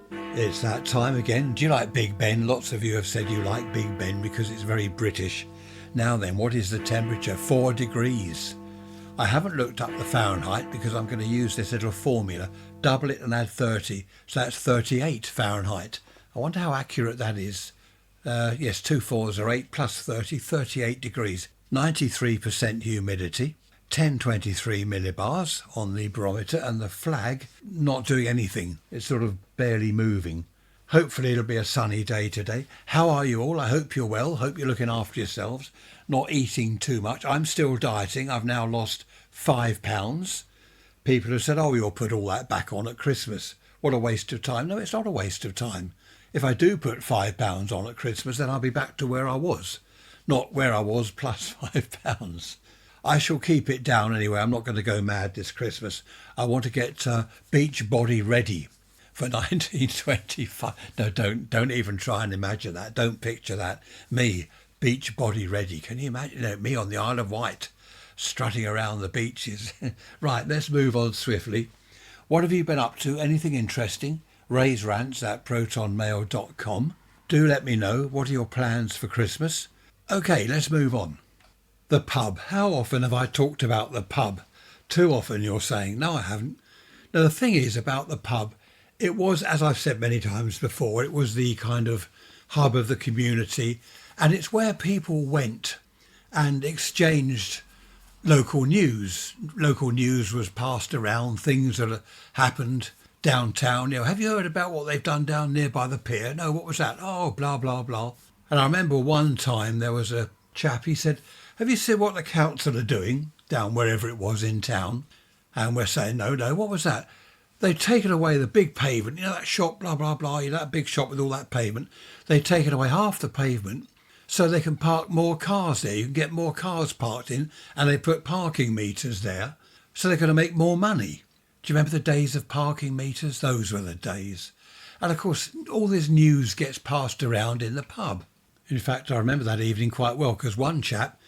It's that time again. Do you like Big Ben? Lots of you have said you like Big Ben because it's very British. Now then, what is the temperature? 4 degrees. I haven't looked up the Fahrenheit because I'm going to use this little formula. Double it and add 30. So that's 38 Fahrenheit. I wonder how accurate that is. Yes, 2 fours are 8 plus 30, 38 degrees. 93% humidity. 1023 millibars on the barometer, and the flag not doing anything. It's sort of barely moving. Hopefully it'll be a sunny day today. How are you all? I hope you're well. Hope you're looking after yourselves, not eating too much. I'm still dieting. I've now lost 5 pounds. People have said, oh, you'll put all that back on at Christmas. What a waste of time. No, it's not a waste of time. If I do put 5 pounds on at Christmas, then I'll be back to where I was. Not where I was plus 5 pounds. I shall keep it down anyway. I'm not going to go mad this Christmas. I want to get beach body ready for 1925. No, don't even try and imagine that. Don't picture that. Me, beach body ready. Can you imagine me on the Isle of Wight, strutting around the beaches? Right, let's move on swiftly. What have you been up to? Anything interesting? Raise rants at protonmail.com. Do let me know. What are your plans for Christmas? Okay, let's move on. The pub. How often have I talked about the pub? Too often, you're saying. No, I haven't. Now, the thing is about the pub, it was, as I've said many times before, it was the kind of hub of the community, and it's where people went and exchanged local news. Local news was passed around, things that happened downtown. Have you heard about what they've done down near by the pier? No, what was that? Oh, blah, blah, blah. And I remember one time there was a chap, he said, have you seen what the council are doing down wherever it was in town? And we're saying, no, what was that? They've taken away the big pavement, that shop, blah, blah, blah, that big shop with all that pavement. They've taken away half the pavement so they can park more cars there. You can get more cars parked in, and they put parking meters there so they're going to make more money. Do you remember the days of parking meters? Those were the days. And of course, all this news gets passed around in the pub. In fact, I remember that evening quite well because one chap,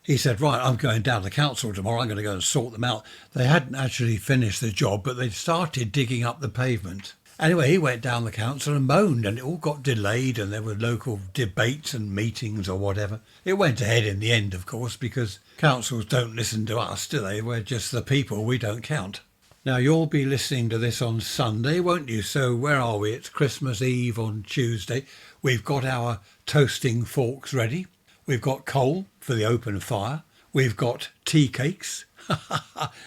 he said, right, I'm going down to the council tomorrow. I'm going to go and sort them out. They hadn't actually finished the job, but they'd started digging up the pavement. Anyway, he went down the council and moaned, and it all got delayed, and there were local debates and meetings or whatever. It went ahead in the end, of course, because councils don't listen to us, do they? We're just the people. We don't count. Now, you'll be listening to this on Sunday, won't you? So where are we? It's Christmas Eve on Tuesday. We've got our toasting forks ready. We've got coal for the open fire. We've got tea cakes.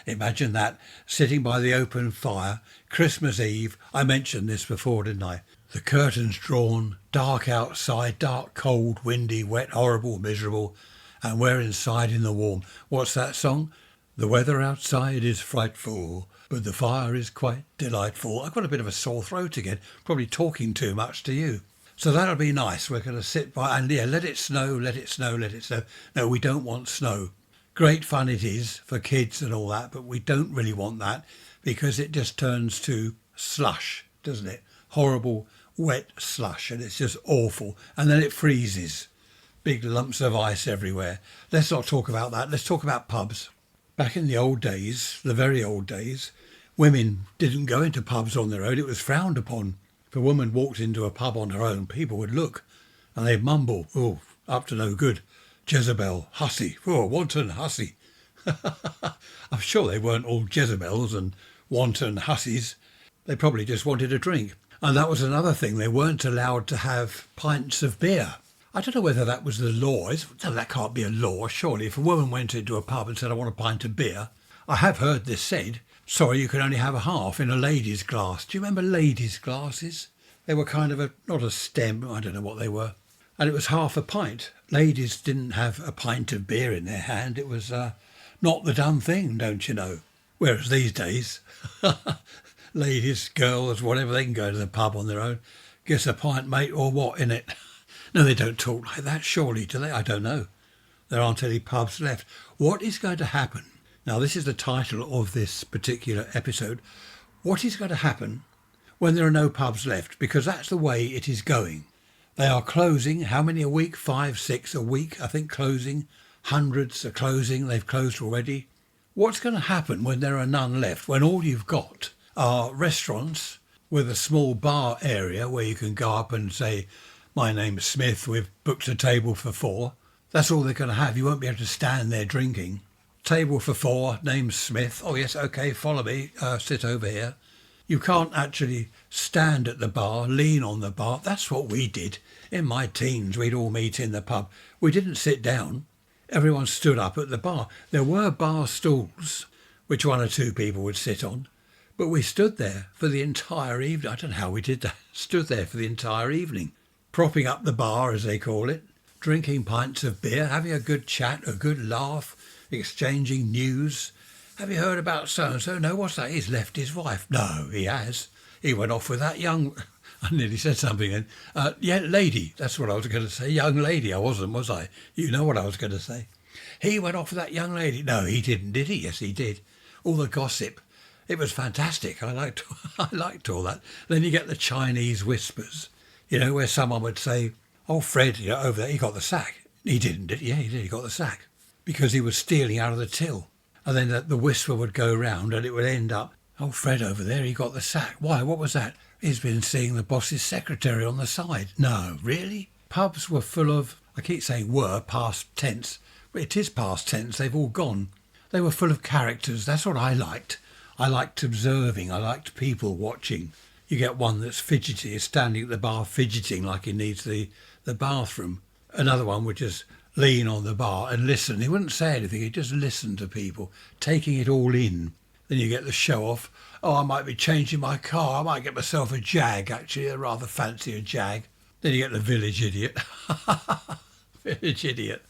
Imagine that, sitting by the open fire, Christmas Eve. I mentioned this before, didn't I? The curtains drawn, dark outside, dark, cold, windy, wet, horrible, miserable, and we're inside in the warm. What's that song? The weather outside is frightful, but the fire is quite delightful. I've got a bit of a sore throat again, probably talking too much to you. So that'll be nice. We're going to sit by and let it snow, let it snow, let it snow. No, we don't want snow. Great fun it is for kids and all that, but we don't really want that because it just turns to slush, doesn't it? Horrible, wet slush, and it's just awful. And then it freezes. Big lumps of ice everywhere. Let's not talk about that. Let's talk about pubs. Back in the old days, the very old days, women didn't go into pubs on their own. It was frowned upon. If a woman walked into a pub on her own, people would look and they'd mumble, oh, up to no good. Jezebel, hussy, oh, wanton hussy. I'm sure they weren't all Jezebels and wanton hussies. They probably just wanted a drink. And that was another thing. They weren't allowed to have pints of beer. I don't know whether that was the law. No, that can't be a law, surely. If a woman went into a pub and said, I want a pint of beer, I have heard this said, sorry, you can only have a half in a lady's glass. Do you remember ladies' glasses? They were kind of not a stem, I don't know what they were. And it was half a pint. Ladies didn't have a pint of beer in their hand. It was not the done thing, don't you know? Whereas these days, ladies, girls, whatever, they can go to the pub on their own. Guess a pint, mate, or what, in it? No, they don't talk like that, surely, do they? I don't know. There aren't any pubs left. What is going to happen? Now, this is the title of this particular episode. What is going to happen when there are no pubs left? Because that's the way it is going. They are closing. How many a week? 5, 6 a week, I think, closing. Hundreds are closing. They've closed already. What's going to happen when there are none left, when all you've got are restaurants with a small bar area where you can go up and say, my name's Smith, we've booked a table for 4. That's all they're going to have. You won't be able to stand there drinking. Table for 4, name's Smith. Oh yes, okay, follow me, sit over here. You can't actually stand at the bar, lean on the bar. That's what we did. In my teens, we'd all meet in the pub. We didn't sit down. Everyone stood up at the bar. There were bar stools, which 1 or 2 people would sit on. But we stood there for the entire evening. I don't know how we did that. Stood there for the entire evening, propping up the bar, as they call it, drinking pints of beer, having a good chat, a good laugh, exchanging news. Have you heard about so-and-so? No, what's that? He's left his wife. No, he has. He went off with that young... I nearly said something then. Yeah, lady. That's what I was going to say. Young lady. I wasn't, was I? You know what I was going to say. He went off with that young lady. No, he didn't, did he? Yes, he did. All the gossip. It was fantastic. I liked all that. Then you get the Chinese whispers, where someone would say, oh, Fred, over there, he got the sack. He didn't, did he? Yeah, he did. He got the sack because he was stealing out of the till. And then the whisper would go round and it would end up, oh, Fred over there, he got the sack. Why, what was that? He's been seeing the boss's secretary on the side. No, really? Pubs were full of, I keep saying were, past tense, but it is past tense, they've all gone. They were full of characters, that's what I liked. I liked observing, I liked people watching. You get one that's fidgety, is standing at the bar fidgeting like he needs the bathroom. Another one would just lean on the bar and listen. He wouldn't say anything, he'd just listen to people, taking it all in. Then you get the show off. Oh, I might be changing my car. I might get myself a Jag, actually. I rather fancy a Jag. Then you get the village idiot. Village idiot.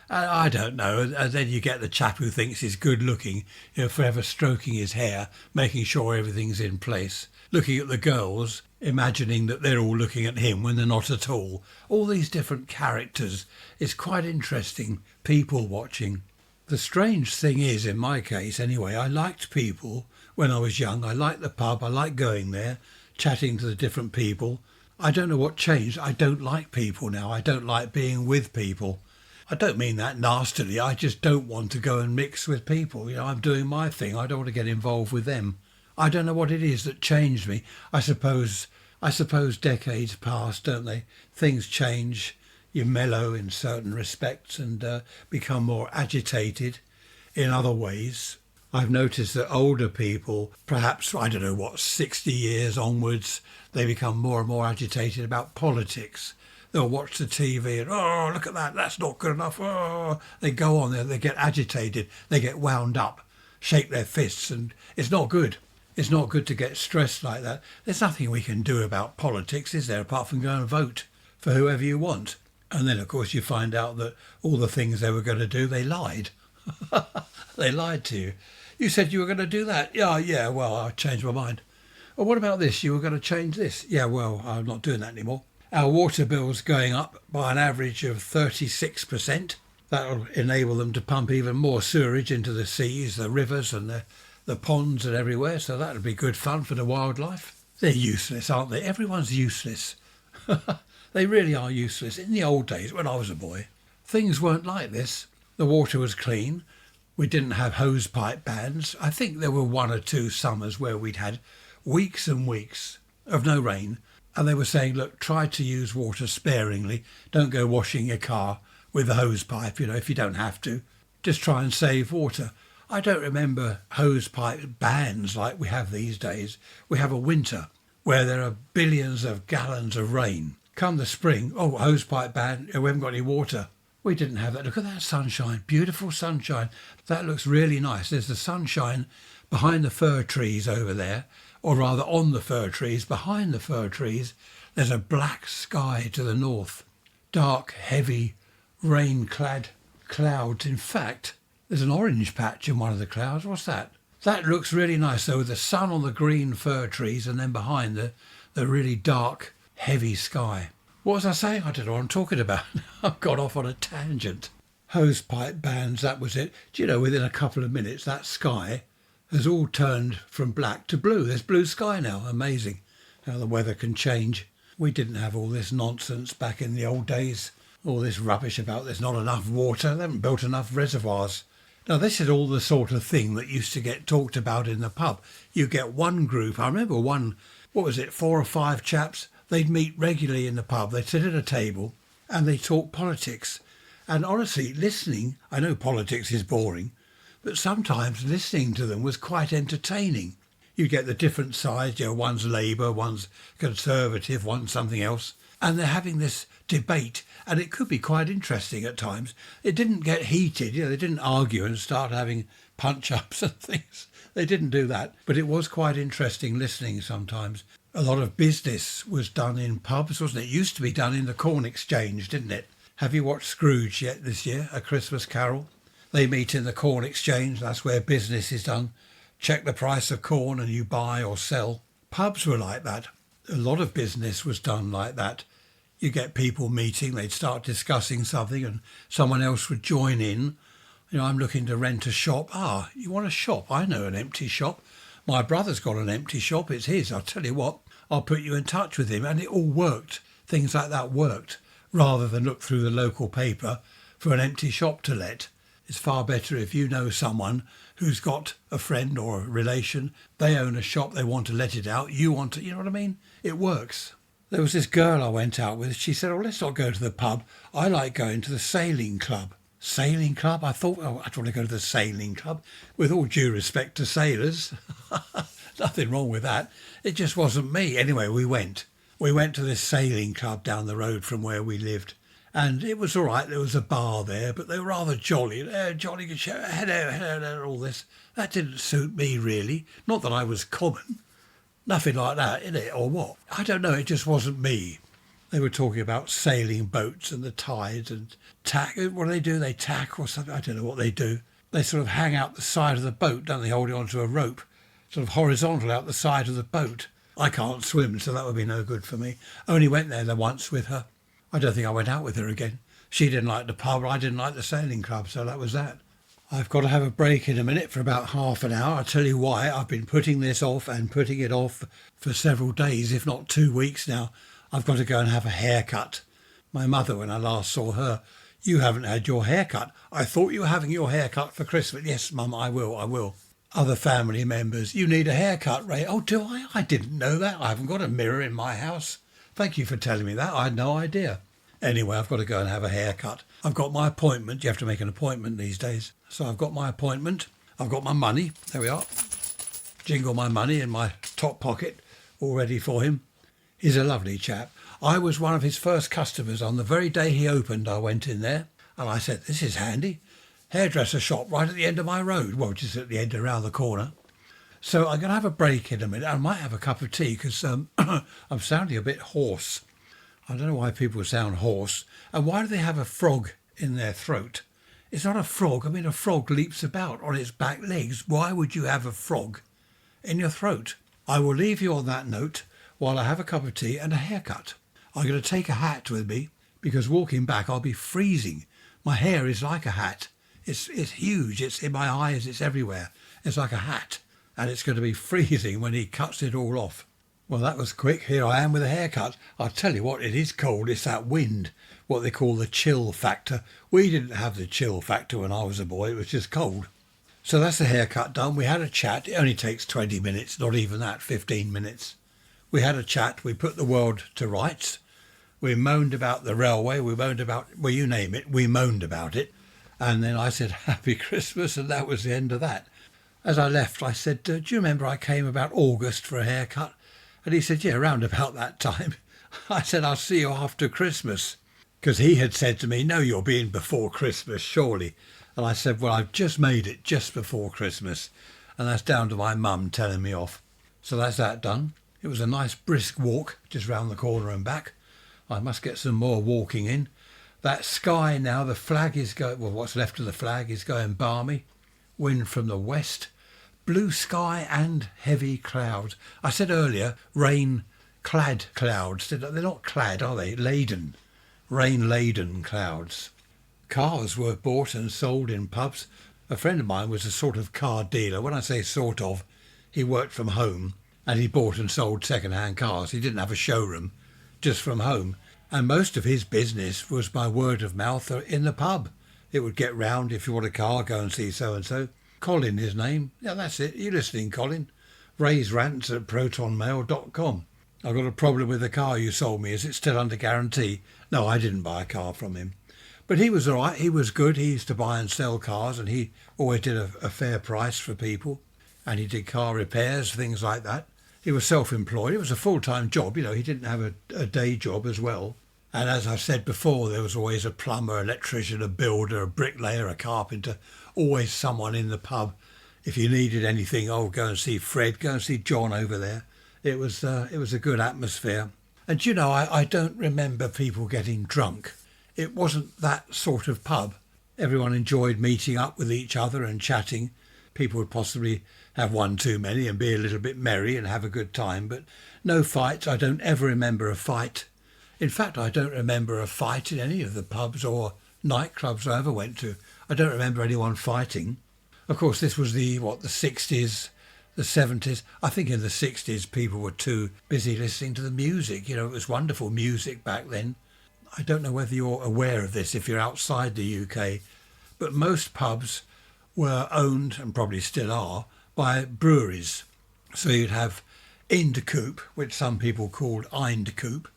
I don't know. And then you get the chap who thinks he's good looking, forever stroking his hair, making sure everything's in place, looking at the girls, imagining that they're all looking at him when they're not at all. All these different characters. It's quite interesting, people watching. The strange thing is, in my case anyway, I liked people when I was young. I liked the pub. I liked going there, chatting to the different people. I don't know what changed. I don't like people now. I don't like being with people. I don't mean that nastily. I just don't want to go and mix with people. I'm doing my thing. I don't want to get involved with them. I don't know what it is that changed me. I suppose decades pass, don't they? Things change. You mellow in certain respects and become more agitated in other ways. I've noticed that older people, perhaps, 60 years onwards, they become more and more agitated about politics. They'll watch the TV and, oh, look at that, that's not good enough. Oh, they go on there, they get agitated, they get wound up, shake their fists, and it's not good. It's not good to get stressed like that. There's nothing we can do about politics, is there, apart from go and vote for whoever you want. And then, of course, you find out that all the things they were going to do, they lied. They lied to you. You said you were going to do that. Yeah, well, I changed my mind. Well, what about this? You were going to change this. Yeah, well, I'm not doing that anymore. Our water bill's going up by an average of 36%. That'll enable them to pump even more sewerage into the seas, the rivers and the ponds and everywhere. So that'll be good fun for the wildlife. They're useless, aren't they? Everyone's useless. They really are useless. In the old days, when I was a boy, things weren't like this. The water was clean. We didn't have hose pipe bans. I think there were 1 or 2 summers where we'd had weeks and weeks of no rain. And they were saying, look, try to use water sparingly. Don't go washing your car with a hose pipe, if you don't have to. Just try and save water. I don't remember hose pipe bans like we have these days. We have a winter where there are billions of gallons of rain. Come the spring, hose pipe ban, we haven't got any water. We didn't have that. Look at that sunshine, beautiful sunshine. That looks really nice. There's the sunshine behind the fir trees over there, or rather on the fir trees. Behind the fir trees, there's a black sky to the north. Dark, heavy, rain-clad clouds. In fact, there's an orange patch in one of the clouds. What's that? That looks really nice, though, with the sun on the green fir trees and then behind the really dark, heavy sky. What was I saying? I don't know what I'm talking about. I've got off on a tangent. Hose pipe bans, that was it. Do you know, within a couple of minutes, that sky has all turned from black to blue. There's blue sky now. Amazing how the weather can change. We didn't have all this nonsense back in the old days. All this rubbish about there's not enough water. They haven't built enough reservoirs. Now, this is all the sort of thing that used to get talked about in the pub. You get one group. I remember one what was it, 4 or 5 chaps. They'd meet regularly in the pub. They'd sit at a table and they'd talk politics. And honestly, listening, I know politics is boring, but sometimes listening to them was quite entertaining. You get the different sides, one's Labour, one's Conservative, one's something else. And they're having this debate, and it could be quite interesting at times. It didn't get heated, they didn't argue and start having punch-ups and things. They didn't do that, but it was quite interesting listening sometimes. A lot of business was done in pubs, wasn't it? It used to be done in the Corn Exchange, didn't it? Have you watched Scrooge yet this year, A Christmas Carol? They meet in the Corn Exchange, that's where business is done. Check the price of corn and you buy or sell. Pubs were like that. A lot of business was done like that. You get people meeting, they'd start discussing something and someone else would join in. I'm looking to rent a shop. You want a shop? I know an empty shop. My brother's got an empty shop, it's his. I'll tell you what, I'll put you in touch with him. And it all worked. Things like that worked, rather than look through the local paper for an empty shop to let. It's far better if you know someone who's got a friend or a relation, they own a shop, they want to let it out, you want to, you know what I mean? It works. There was this girl I went out with, she said, let's not go to the pub. I like going to the sailing club. Sailing club? I thought, I'd want to go to the sailing club. With all due respect to sailors, nothing wrong with that. It just wasn't me. Anyway, we went. We went to this sailing club down the road from where we lived. And it was all right. There was a bar there, but they were rather jolly. Jolly good show. Hello, all this. That didn't suit me, really. Not that I was common. Nothing like that, innit? Or what? I don't know. It just wasn't me. They were talking about sailing boats and the tides and tack. What do they do? They tack or something? I don't know what they do. They sort of hang out the side of the boat, don't they? Holding onto a rope, sort of horizontal out the side of the boat. I can't swim, so that would be no good for me. Only went there once with her. I don't think I went out with her again. She didn't like the pub, I didn't like the sailing club, so that was that. I've got to have a break in a minute for about half an hour. I'll tell you why. I've been putting this off and putting it off for several days, if not 2 weeks now. I've got to go and have a haircut. My mother, when I last saw her, you haven't had your haircut. I thought you were having your haircut for Christmas. Yes, Mum, I will. Other family members, you need a haircut, Ray. Oh, do I? I didn't know that. I haven't got a mirror in my house. Thank you for telling me that. I had no idea. Anyway, I've got to go and have a haircut. I've got my appointment. You have to make an appointment these days. So I've got my appointment. I've got my money. There we are. Jingle my money in my top pocket, all ready for him. He's a lovely chap. I was one of his first customers. On the very day he opened, I went in there and I said, this is handy. Hairdresser shop right at the end of my road. Well, just at the end around the corner. So I'm going to have a break in a minute. I might have a cup of tea because I'm sounding a bit hoarse. I don't know why people sound hoarse. And why do they have a frog in their throat? It's not a frog. I mean, a frog leaps about on its back legs. Why would you have a frog in your throat? I will leave you on that note while I have a cup of tea and a haircut. I'm going to take a hat with me because walking back I'll be freezing. My hair is like a hat. It's huge. It's in my eyes. It's everywhere. It's like a hat. And it's going to be freezing when he cuts it all off. Well, that was quick. Here I am with a haircut. I'll tell you what, it is cold. It's that wind, what they call the chill factor. We didn't have the chill factor when I was a boy. It was just cold. So that's the haircut done. We had a chat. It only takes 20 minutes, not even that, 15 minutes. We had a chat. We put the world to rights. We moaned about the railway. We moaned about, well, you name it. We moaned about it. And then I said, Happy Christmas, and that was the end of that. As I left, I said, do you remember I came about August for a haircut? And he said, yeah, round about that time. I said, I'll see you after Christmas. Because he had said to me, no, you'll be in before Christmas, surely. And I said, well, I've just made it just before Christmas. And that's down to my mum telling me off. So that's that done. It was a nice brisk walk just round the corner and back. I must get some more walking in. That sky now, the flag is going, well, what's left of the flag is going balmy. Wind from the west. Blue sky and heavy clouds. I said earlier, rain-clad clouds. They're not clad, are they? Laden. Rain-laden clouds. Cars were bought and sold in pubs. A friend of mine was a sort of car dealer. When I say sort of, he worked from home and he bought and sold second-hand cars. He didn't have a showroom, just from home. And most of his business was by word of mouth or in the pub. It would get round, if you want a car, go and see so-and-so. Colin, his name. Yeah, that's it. You listening, Colin? Ray's Rants at protonmail.com. I've got a problem with the car you sold me. Is it still under guarantee? No, I didn't buy a car from him. But he was all right. He was good. He used to buy and sell cars, and he always did a fair price for people. And he did car repairs, things like that. He was self-employed. It was a full-time job. You know, he didn't have a day job as well. And as I've said before, there was always a plumber, electrician, a builder, a bricklayer, a carpenter, always someone in the pub. If you needed anything, oh, go and see Fred, go and see John over there. It was a good atmosphere. And you know, I don't remember people getting drunk. It wasn't that sort of pub. Everyone enjoyed meeting up with each other and chatting. People would possibly have one too many and be a little bit merry and have a good time, but no fights. I don't ever remember a fight. In fact, I don't remember a fight in any of the pubs or nightclubs I ever went to. I don't remember anyone fighting. Of course, this was the 60s, the 70s. I think in the 60s people were too busy listening to the music. You know, it was wonderful music back then. I don't know whether you're aware of this if you're outside the UK, but most pubs were owned, and probably still are, by breweries. So you'd have Inderkoop, which some people called Eindkoop,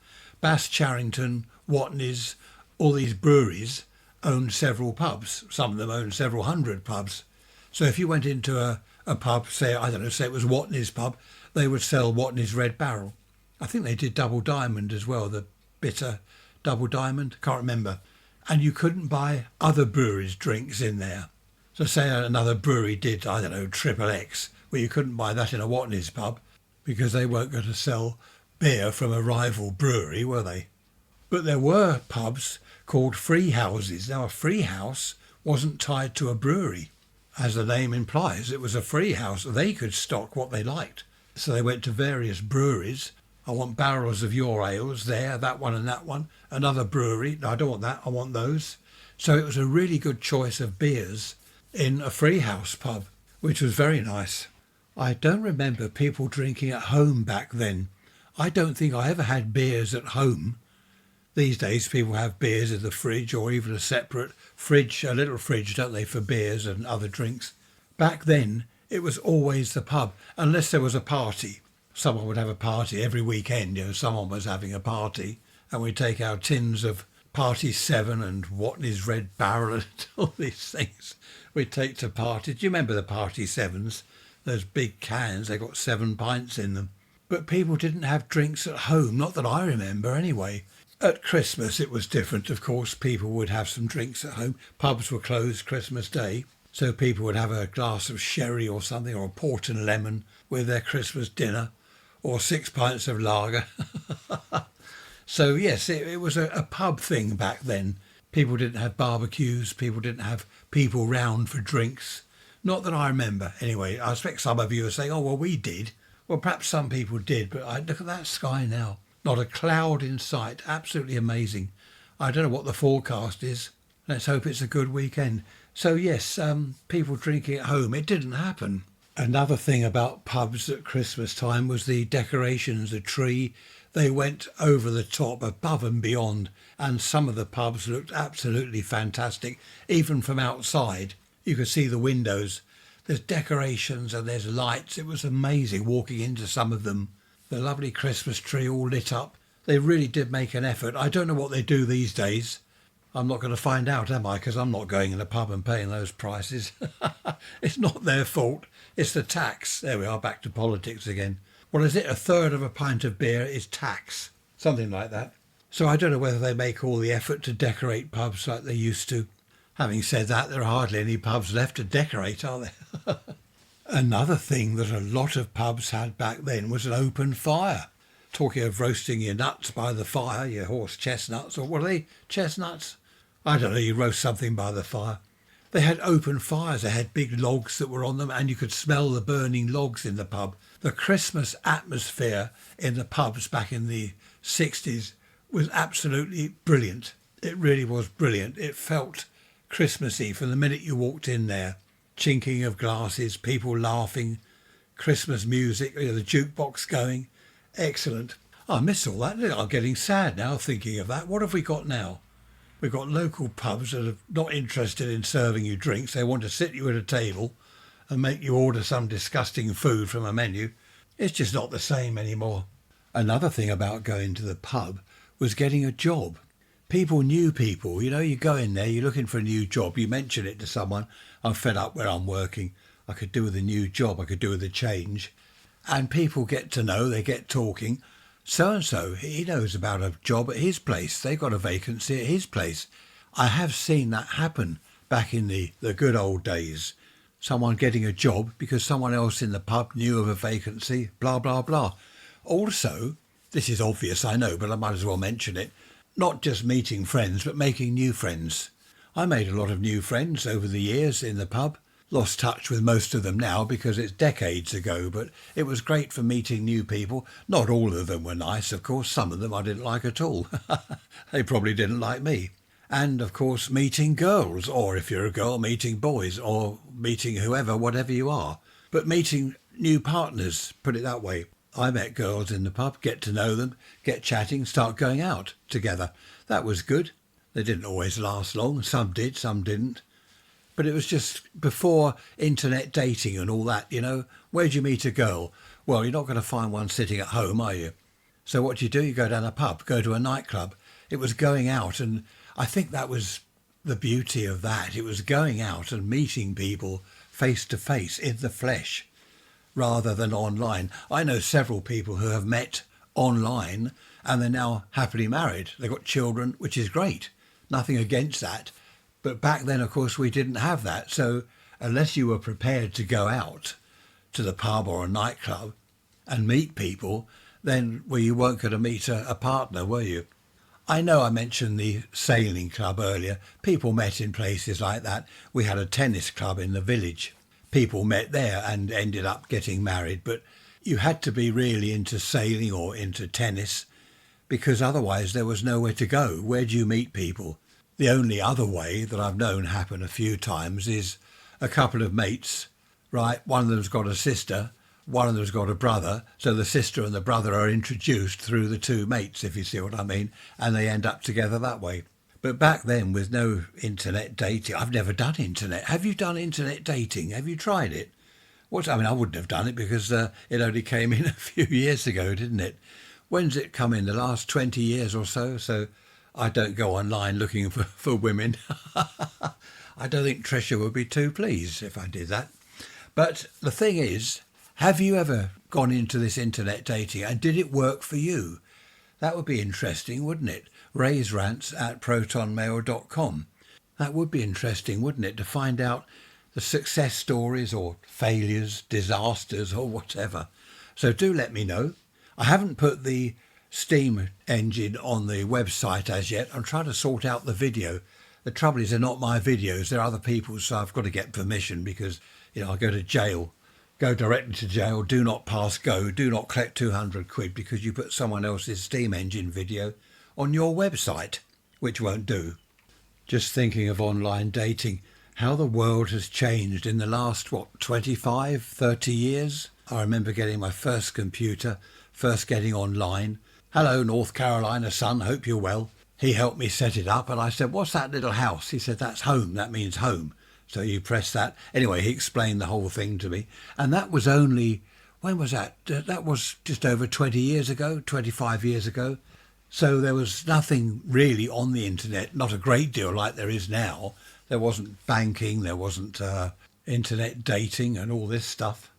Bass Charrington, Watney's, all these breweries owned several pubs. Some of them owned several hundred pubs. So if you went into a pub, say it was Watney's pub, they would sell Watney's Red Barrel. I think they did Double Diamond as well, the bitter Double Diamond, can't remember. And you couldn't buy other breweries' drinks in there. So say another brewery did, Triple X, well, you couldn't buy that in a Watney's pub because they weren't going to sell beer from a rival brewery, were they? But there were pubs called Freehouses. Now, a free house wasn't tied to a brewery. As the name implies, it was a free house. They could stock what they liked. So they went to various breweries. I want barrels of your ales there, that one and that one. Another brewery, no, I don't want that, I want those. So it was a really good choice of beers in a free house pub, which was very nice. I don't remember people drinking at home back then. I don't think I ever had beers at home. These days people have beers in the fridge or even a separate fridge, a little fridge, don't they, for beers and other drinks. Back then it was always the pub, unless there was a party. Someone would have a party every weekend, someone was having a party, and we'd take our tins of Party 7 and Watney's Red Barrel and all these things we'd take to parties. Do you remember the Party 7s? Those big cans, they got 7 pints in them. But people didn't have drinks at home, not that I remember anyway. At Christmas it was different, of course. People would have some drinks at home. Pubs were closed Christmas Day, so people would have a glass of sherry or something, or a port and lemon with their Christmas dinner, or 6 pints of lager. So yes, it was a pub thing back then. People didn't have barbecues, people didn't have people round for drinks. Not that I remember. Anyway, I expect some of you are saying, oh, well, we did. Well, perhaps some people did, but look at that sky now. Not a cloud in sight. Absolutely amazing. I don't know what the forecast is. Let's hope it's a good weekend. So yes, people drinking at home, it didn't happen. Another thing about pubs at Christmas time was the decorations, the tree. They went over the top, above and beyond, and some of the pubs looked absolutely fantastic. Even from outside, you could see the windows. There's decorations and there's lights. It was amazing walking into some of them. The lovely Christmas tree all lit up. They really did make an effort. I don't know what they do these days. I'm not going to find out, am I? Because I'm not going in a pub and paying those prices. It's not their fault. It's the tax. There we are, back to politics again. What is it? A third of a pint of beer is tax. Something like that. So I don't know whether they make all the effort to decorate pubs like they used to. Having said that, there are hardly any pubs left to decorate, are there? Another thing that a lot of pubs had back then was an open fire. Talking of roasting your nuts by the fire, your horse chestnuts, or what are they, chestnuts? I don't know, you roast something by the fire. They had open fires, they had big logs that were on them, and you could smell the burning logs in the pub. The Christmas atmosphere in the pubs back in the 60s was absolutely brilliant. It really was brilliant. It felt Christmassy from the minute you walked in there. Chinking of glasses, people laughing, Christmas music, the jukebox going. Excellent. I miss all that. I'm getting sad now thinking of that. What have we got now? We've got local pubs that are not interested in serving you drinks. They want to sit you at a table and make you order some disgusting food from a menu. It's just not the same anymore. Another thing about going to the pub was getting a job. People knew people. You go in there, you're looking for a new job. You mention it to someone. I'm fed up where I'm working. I could do with a new job. I could do with a change. And people get to know, they get talking. So-and-so, he knows about a job at his place. They've got a vacancy at his place. I have seen that happen back in the good old days. Someone getting a job because someone else in the pub knew of a vacancy, blah, blah, blah. Also, this is obvious, I know, but I might as well mention it, not just meeting friends, but making new friends. I made a lot of new friends over the years in the pub. Lost touch with most of them now because it's decades ago, but it was great for meeting new people. Not all of them were nice, of course. Some of them I didn't like at all. They probably didn't like me. And, of course, meeting girls, or if you're a girl, meeting boys, or meeting whoever, whatever you are. But meeting new partners, put it that way. I met girls in the pub, get to know them, get chatting, start going out together. That was good. They didn't always last long. Some did, some didn't. But it was just before internet dating and all that, Where'd you meet a girl? Well, you're not going to find one sitting at home, are you? So what do? You go down a pub, go to a nightclub. It was going out, and I think that was the beauty of that. It was going out and meeting people face to face in the flesh rather than online. I know several people who have met online and they're now happily married. They've got children, which is great. Nothing against that. But back then, of course, we didn't have that. So unless you were prepared to go out to the pub or a nightclub and meet people, then you weren't going to meet a partner, were you? I know I mentioned the sailing club earlier. People met in places like that. We had a tennis club in the village. People met there and ended up getting married. But you had to be really into sailing or into tennis because otherwise there was nowhere to go. Where do you meet people? The only other way that I've known happen a few times is a couple of mates, right? One of them's got a sister, one of them's got a brother. So the sister and the brother are introduced through the two mates, if you see what I mean, and they end up together that way. But back then, with no internet dating, I've never done internet. Have you done internet dating? Have you tried it? I wouldn't have done it because it only came in a few years ago, didn't it? When's it come in? The last 20 years or so? So I don't go online looking for women. I don't think Tricia would be too pleased if I did that. But the thing is, have you ever gone into this internet dating and did it work for you? That would be interesting, wouldn't it? Ray's Rants at protonmail.com. That would be interesting, wouldn't it, to find out the success stories or failures, disasters or whatever. So do let me know. I haven't put the Steam engine on the website as yet. I'm trying to sort out the video. The trouble is they're not my videos, they're other people's, so I've got to get permission because, I go to jail. Go directly to jail, do not pass go, do not collect 200 quid because you put someone else's Steam engine video on your website, which won't do. Just thinking of online dating, how the world has changed in the last, 25, 30 years? I remember getting my first computer, first getting online. Hello, North Carolina son, hope you're well. He helped me set it up and I said, what's that little house? He said, that's home, that means home. So you press that. Anyway, he explained the whole thing to me. And that was only, when was that? That was just over 20 years ago, 25 years ago. So there was nothing really on the internet, not a great deal like there is now. There wasn't banking, there wasn't internet dating and all this stuff.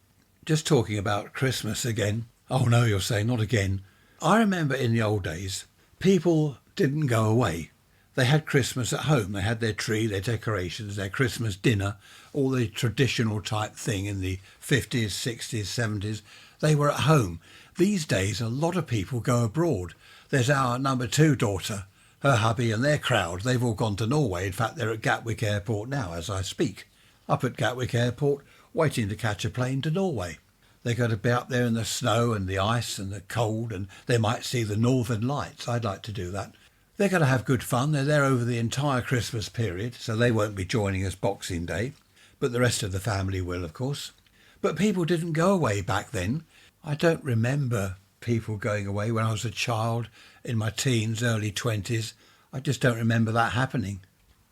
Just talking about Christmas again. Oh no, you're saying, not again. I remember in the old days, people didn't go away. They had Christmas at home. They had their tree, their decorations, their Christmas dinner, all the traditional type thing in the 50s, 60s, 70s. They were at home. These days, a lot of people go abroad. There's our number 2 daughter, her hubby and their crowd. They've all gone to Norway. In fact, they're at Gatwick Airport now as I speak. Up at Gatwick Airport, waiting to catch a plane to Norway. They're going to be up there in the snow and the ice and the cold, and they might see the Northern Lights. I'd like to do that. They're going to have good fun. They're there over the entire Christmas period, so they won't be joining us Boxing Day, but the rest of the family will, of course. But people didn't go away back then. I don't remember people going away when I was a child, in my teens, early 20s. I just don't remember that happening.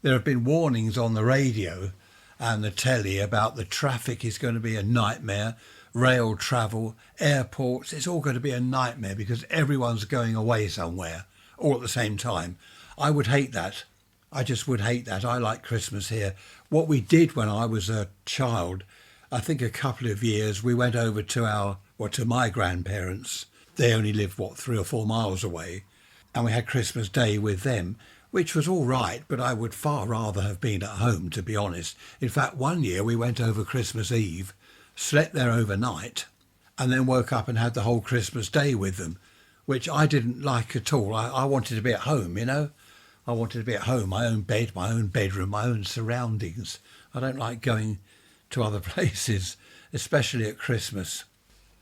There have been warnings on the radio and the telly about the traffic is going to be a nightmare. rail travel, airports. It's all going to be a nightmare because everyone's going away somewhere all at the same time. I would hate that. I just would hate that. I like Christmas here. What we did when I was a child, I think a couple of years, we went over to my grandparents. They only lived, 3 or 4 miles away. And we had Christmas Day with them, which was all right, but I would far rather have been at home, to be honest. In fact, one year we went over Christmas Eve, slept there overnight, and then woke up and had the whole Christmas Day with them, which I didn't like at all. I wanted to be at home, you know. I wanted to be at home, my own bed, my own bedroom, my own surroundings. I don't like going to other places, especially at Christmas.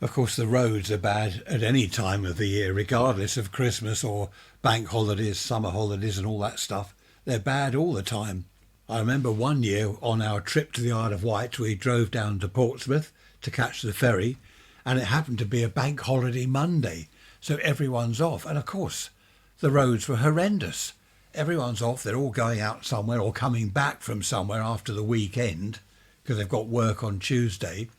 Of course, the roads are bad at any time of the year, regardless of Christmas or bank holidays, summer holidays and all that stuff. They're bad all the time. I remember one year on our trip to the Isle of Wight, we drove down to Portsmouth to catch the ferry, and it happened to be a bank holiday Monday, so everyone's off. And of course, the roads were horrendous. Everyone's off, they're all going out somewhere or coming back from somewhere after the weekend because they've got work on Tuesday.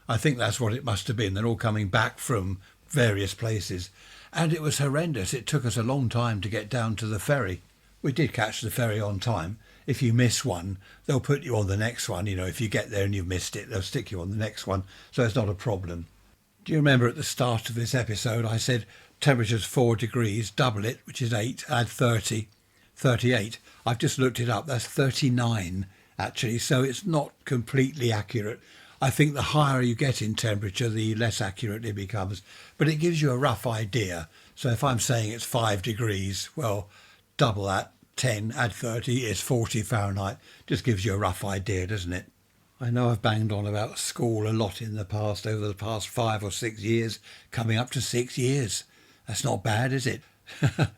I think that's what it must have been. They're all coming back from various places. And it was horrendous. It took us a long time to get down to the ferry. We did catch the ferry on time. If you miss one, they'll put you on the next one. You know, if you get there and you've missed it, they'll stick you on the next one. So it's not a problem. Do you remember at the start of this episode, I said temperature's 4 degrees, double it, which is 8, add 30. 38. I've just looked it up. That's 39 actually, so it's not completely accurate. I think the higher you get in temperature, the less accurate it becomes, but it gives you a rough idea. So if I'm saying it's 5 degrees, well, double that, 10, add 30 is 40 Fahrenheit. Just gives you a rough idea, doesn't it? I know I've banged on about school a lot in the past, over the past 5 or 6 years, coming up to 6 years. That's not bad, is it?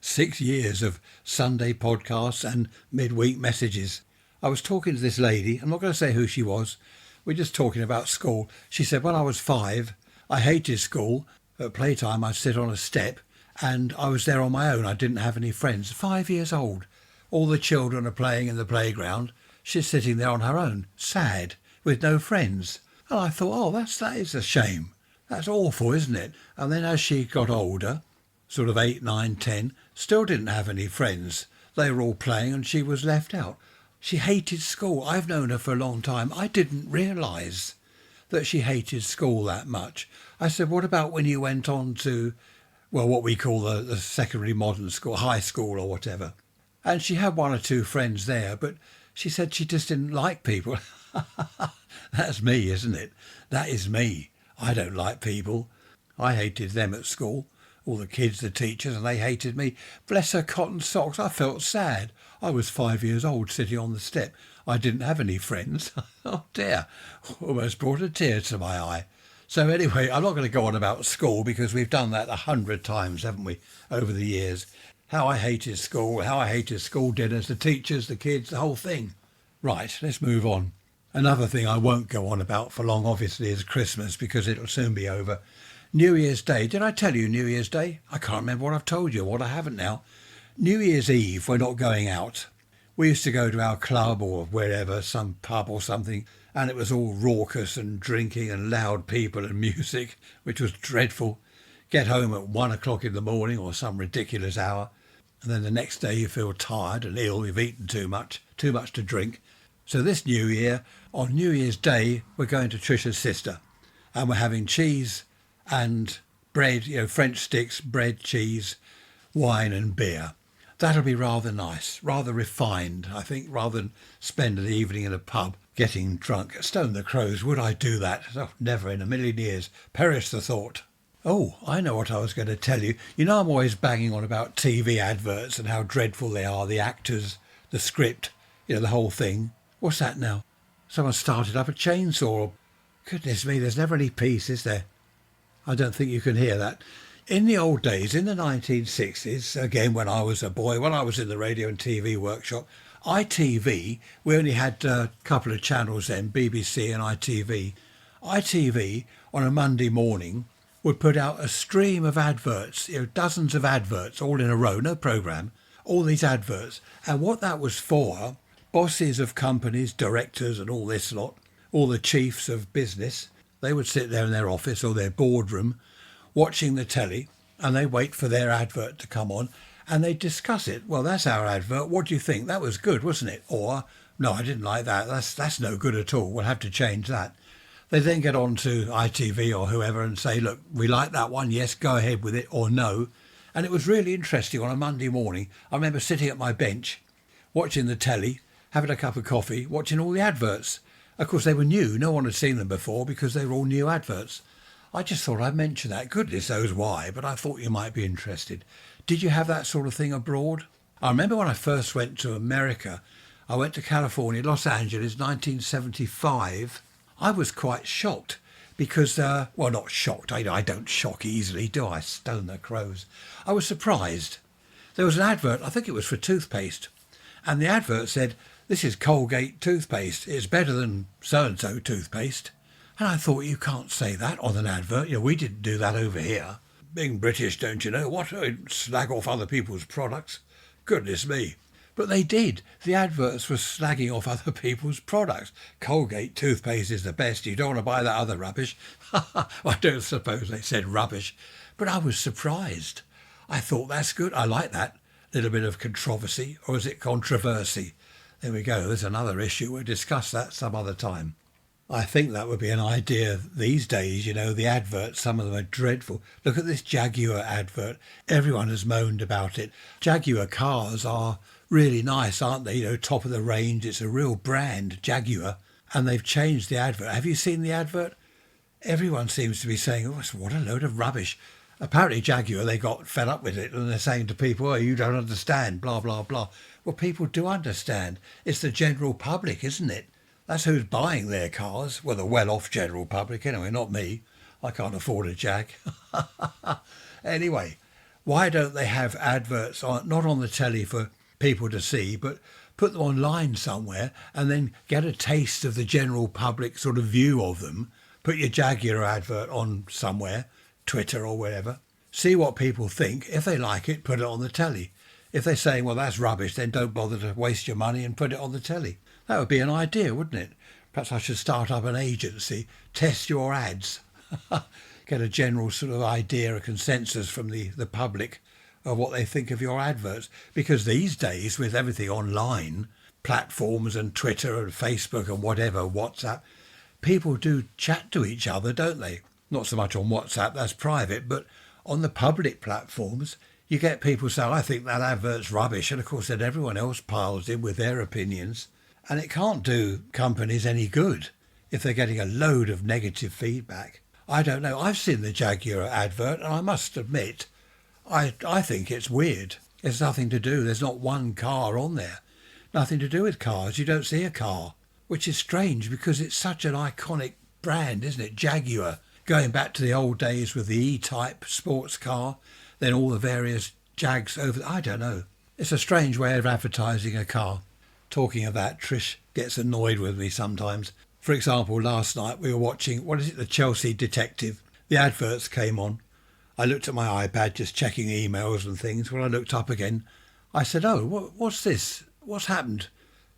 6 years of Sunday podcasts and midweek messages. I was talking to this lady. I'm not going to say who she was. We're just talking about school. She said, when I was 5, I hated school. At playtime, I'd sit on a step and I was there on my own. I didn't have any friends. 5 years old. All the children are playing in the playground. She's sitting there on her own, sad, with no friends. And I thought, oh, that is a shame. That's awful, isn't it? And then as she got older, sort of 8, 9, 10, still didn't have any friends. They were all playing and she was left out. She hated school. I've known her for a long time. I didn't realise that she hated school that much. I said, what about when you went on to, well, what we call the secondary modern school, high school or whatever? And she had 1 or 2 friends there, but she said she just didn't like people. That's me, isn't it? That is me. I don't like people. I hated them at school. All the kids, the teachers, and they hated me. Bless her cotton socks, I felt sad. I was 5 years old sitting on the step. I didn't have any friends. Oh dear, almost brought a tear to my eye. So anyway, I'm not going to go on about school because we've done that 100 times, haven't we, over the years. How I hated school, how I hated school dinners, the teachers, the kids, the whole thing. Right, let's move on. Another thing I won't go on about for long, obviously, is Christmas because it'll soon be over. New Year's Day. Did I tell you New Year's Day? I can't remember what I've told you, what I haven't now. New Year's Eve, we're not going out. We used to go to our club or wherever, some pub or something, and it was all raucous and drinking and loud people and music, which was dreadful. Get home at 1 o'clock in the morning or some ridiculous hour, and then the next day you feel tired and ill, you've eaten too much to drink. So this New Year, on New Year's Day, we're going to Trisha's sister, and we're having cheese and bread, French sticks, bread, cheese, wine and beer. That'll be rather nice, rather refined, I think, rather than spend the evening in a pub getting drunk. Stone the crows, would I do that? Oh, never in a million years. Perish the thought. Oh, I know what I was going to tell you. You know I'm always banging on about TV adverts and how dreadful they are, the actors, the script, the whole thing. What's that now? Someone started up a chainsaw. Goodness me, there's never any peace, is there? I don't think you can hear that. In the old days, in the 1960s, again when I was a boy, when I was in the radio and TV workshop, ITV, we only had a couple of channels then, BBC and ITV. ITV, on a Monday morning, would put out a stream of adverts, dozens of adverts, all in a row, no programme, all these adverts. And what that was for, bosses of companies, directors and all this lot, all the chiefs of business, They would sit there in their office or their boardroom watching the telly, and they wait for their advert to come on, and they discuss it. Well, that's our advert. What do you think? That was good, wasn't it? Or, no, I didn't like that. That's no good at all. We'll have to change that. They then get on to ITV or whoever and say, look, we like that one. Yes, go ahead with it, or no. And it was really interesting on a Monday morning. I remember sitting at my bench, watching the telly, having a cup of coffee, watching all the adverts. Of course, they were new. No one had seen them before because they were all new adverts. I just thought I'd mention that. Goodness knows why, but I thought you might be interested. Did you have that sort of thing abroad? I remember when I first went to America, I went to California, Los Angeles, 1975. I was quite shocked because, well, not shocked. I don't shock easily, do I? Stone the crows. I was surprised. There was an advert, I think it was for toothpaste, and the advert said, this is Colgate toothpaste. It's better than so-and-so toothpaste. And I thought, you can't say that on an advert. You know, we didn't do that over here. Being British, don't you know? What? Slag off other people's products? Goodness me. But they did. The adverts were slagging off other people's products. Colgate toothpaste is the best. You don't want to buy that other rubbish. I don't suppose they said rubbish. But I was surprised. I thought, that's good. I like that. Little bit of controversy. Or is it controversy? There we go. There's another issue. We'll discuss that some other time. I think that would be an idea these days. You know, the adverts, some of them are dreadful. Look at this Jaguar advert. Everyone has moaned about it. Jaguar cars are really nice, aren't they? You know, top of the range. It's a real brand, Jaguar. And they've changed the advert. Have you seen the advert? Everyone seems to be saying, oh, what a load of rubbish. Apparently Jaguar, they got fed up with it and they're saying to people, oh, you don't understand, blah, blah, blah. Well, people do understand. It's the general public, isn't it? That's who's buying their cars. Well, the well-off general public, anyway, not me. I can't afford a Jag. Anyway, why don't they have adverts, not on the telly for people to see, but put them online somewhere and then get a taste of the general public sort of view of them. Put your Jaguar advert on somewhere, Twitter or wherever. See what people think. If they like it, put it on the telly. If they're saying, well, that's rubbish, then don't bother to waste your money and put it on the telly. That would be an idea, wouldn't it? Perhaps I should start up an agency, test your ads, get a general sort of idea, a consensus from the public of what they think of your adverts. Because these days, with everything online, platforms and Twitter and Facebook and whatever, WhatsApp, people do chat to each other, don't they? Not so much on WhatsApp, that's private, but on the public platforms, you get people say, I think that advert's rubbish. And of course, then everyone else piles in with their opinions. And it can't do companies any good if they're getting a load of negative feedback. I don't know. I've seen the Jaguar advert and I must admit, I think it's weird. There's nothing to do. There's not one car on there. Nothing to do with cars. You don't see a car, which is strange because it's such an iconic brand, isn't it? Jaguar. Going back to the old days with the E-Type sports car, then all the various Jags over. I don't know. It's a strange way of advertising a car. Talking of that, Trish gets annoyed with me sometimes. For example, last night we were watching, the Chelsea Detective. The adverts came on. I looked at my iPad just checking emails and things. When I looked up again, I said, oh, what's this? What's happened?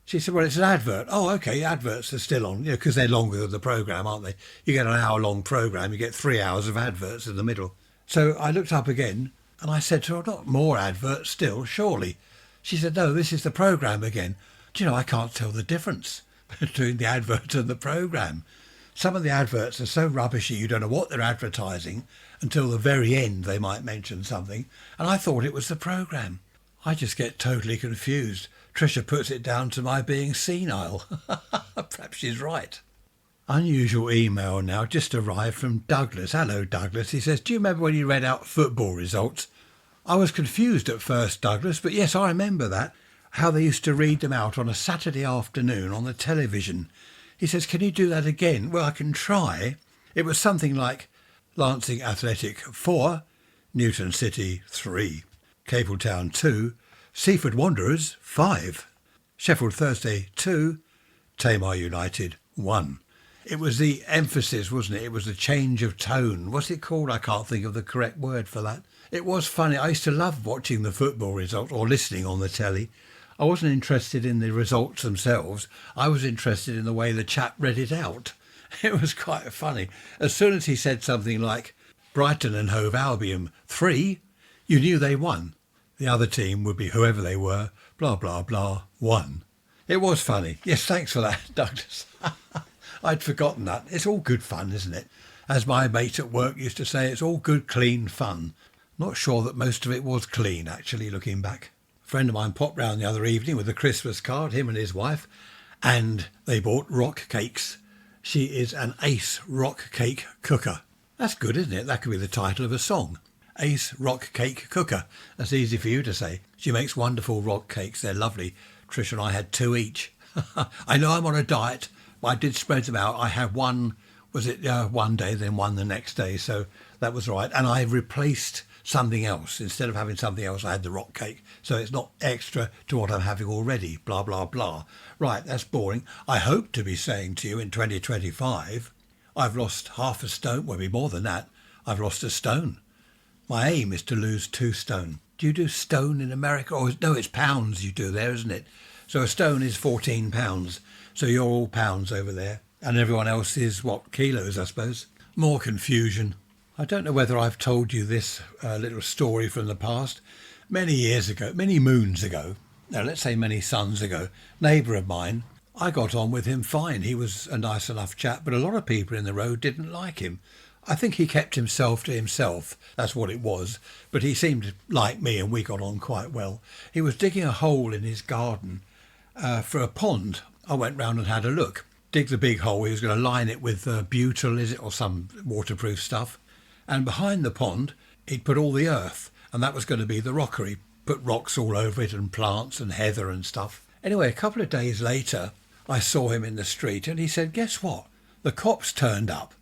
She said, well, it's an advert. Oh, okay, adverts are still on, because they're longer than the programme, aren't they? You get an hour-long programme, you get 3 hours of adverts in the middle. So I looked up again and I said to her, not more adverts still, surely. She said, no, this is the programme again. Do you know, I can't tell the difference between the advert and the programme. Some of the adverts are so rubbishy you don't know what they're advertising until the very end they might mention something. And I thought it was the programme. I just get totally confused. Tricia puts it down to my being senile. Perhaps she's right. Unusual email now, just arrived from Douglas. Hello, Douglas. He says, do you remember when you read out football results? I was confused at first, Douglas, but yes, I remember that. How they used to read them out on a Saturday afternoon on the television. He says, can you do that again? Well, I can try. It was something like Lancing Athletic 4, Newton City 3, Capletown 2, Seaford Wanderers 5, Sheffield Thursday 2, Tamar United 1. It was the emphasis, wasn't it? It was the change of tone. What's it called? I can't think of the correct word for that. It was funny. I used to love watching the football results or listening on the telly. I wasn't interested in the results themselves. I was interested in the way the chap read it out. It was quite funny. As soon as he said something like Brighton and Hove Albion 3, you knew they won. The other team would be whoever they were, blah, blah, blah, won. It was funny. Yes, thanks for that, Douglas. I'd forgotten that. It's all good fun, isn't it? As my mate at work used to say, it's all good, clean fun. Not sure that most of it was clean, actually, looking back. A friend of mine popped round the other evening with a Christmas card, him and his wife, and they bought rock cakes. She is an ace rock cake cooker. That's good, isn't it? That could be the title of a song. Ace rock cake cooker. That's easy for you to say. She makes wonderful rock cakes. They're lovely. Trish and I had 2 each. I know I'm on a diet, but I did spread them out. I had one, one day, then one the next day. So that was right. And I replaced something else. Instead of having something else, I had the rock cake. So it's not extra to what I'm having already. Blah, blah, blah. Right, that's boring. I hope to be saying to you in 2025, I've lost half a stone. Well, maybe more than that. I've lost a stone. My aim is to lose 2 stone. Do you do stone in America? Or no, it's pounds you do there, isn't it? So a stone is 14 pounds. So you're all pounds over there. And everyone else is, what, kilos, I suppose? More confusion. I don't know whether I've told you this little story from the past. Many years ago, many moons ago, no, let's say many suns ago, neighbour of mine, I got on with him fine. He was a nice enough chap, but a lot of people in the road didn't like him. I think he kept himself to himself. That's what it was. But he seemed like me and we got on quite well. He was digging a hole in his garden for a pond. I went round and had a look. Dig the big hole. He was going to line it with butyl, is it, or some waterproof stuff. And behind the pond, he'd put all the earth. And that was going to be the rockery. Put rocks all over it and plants and heather and stuff. Anyway, a couple of days later, I saw him in the street and he said, guess what? The cops turned up.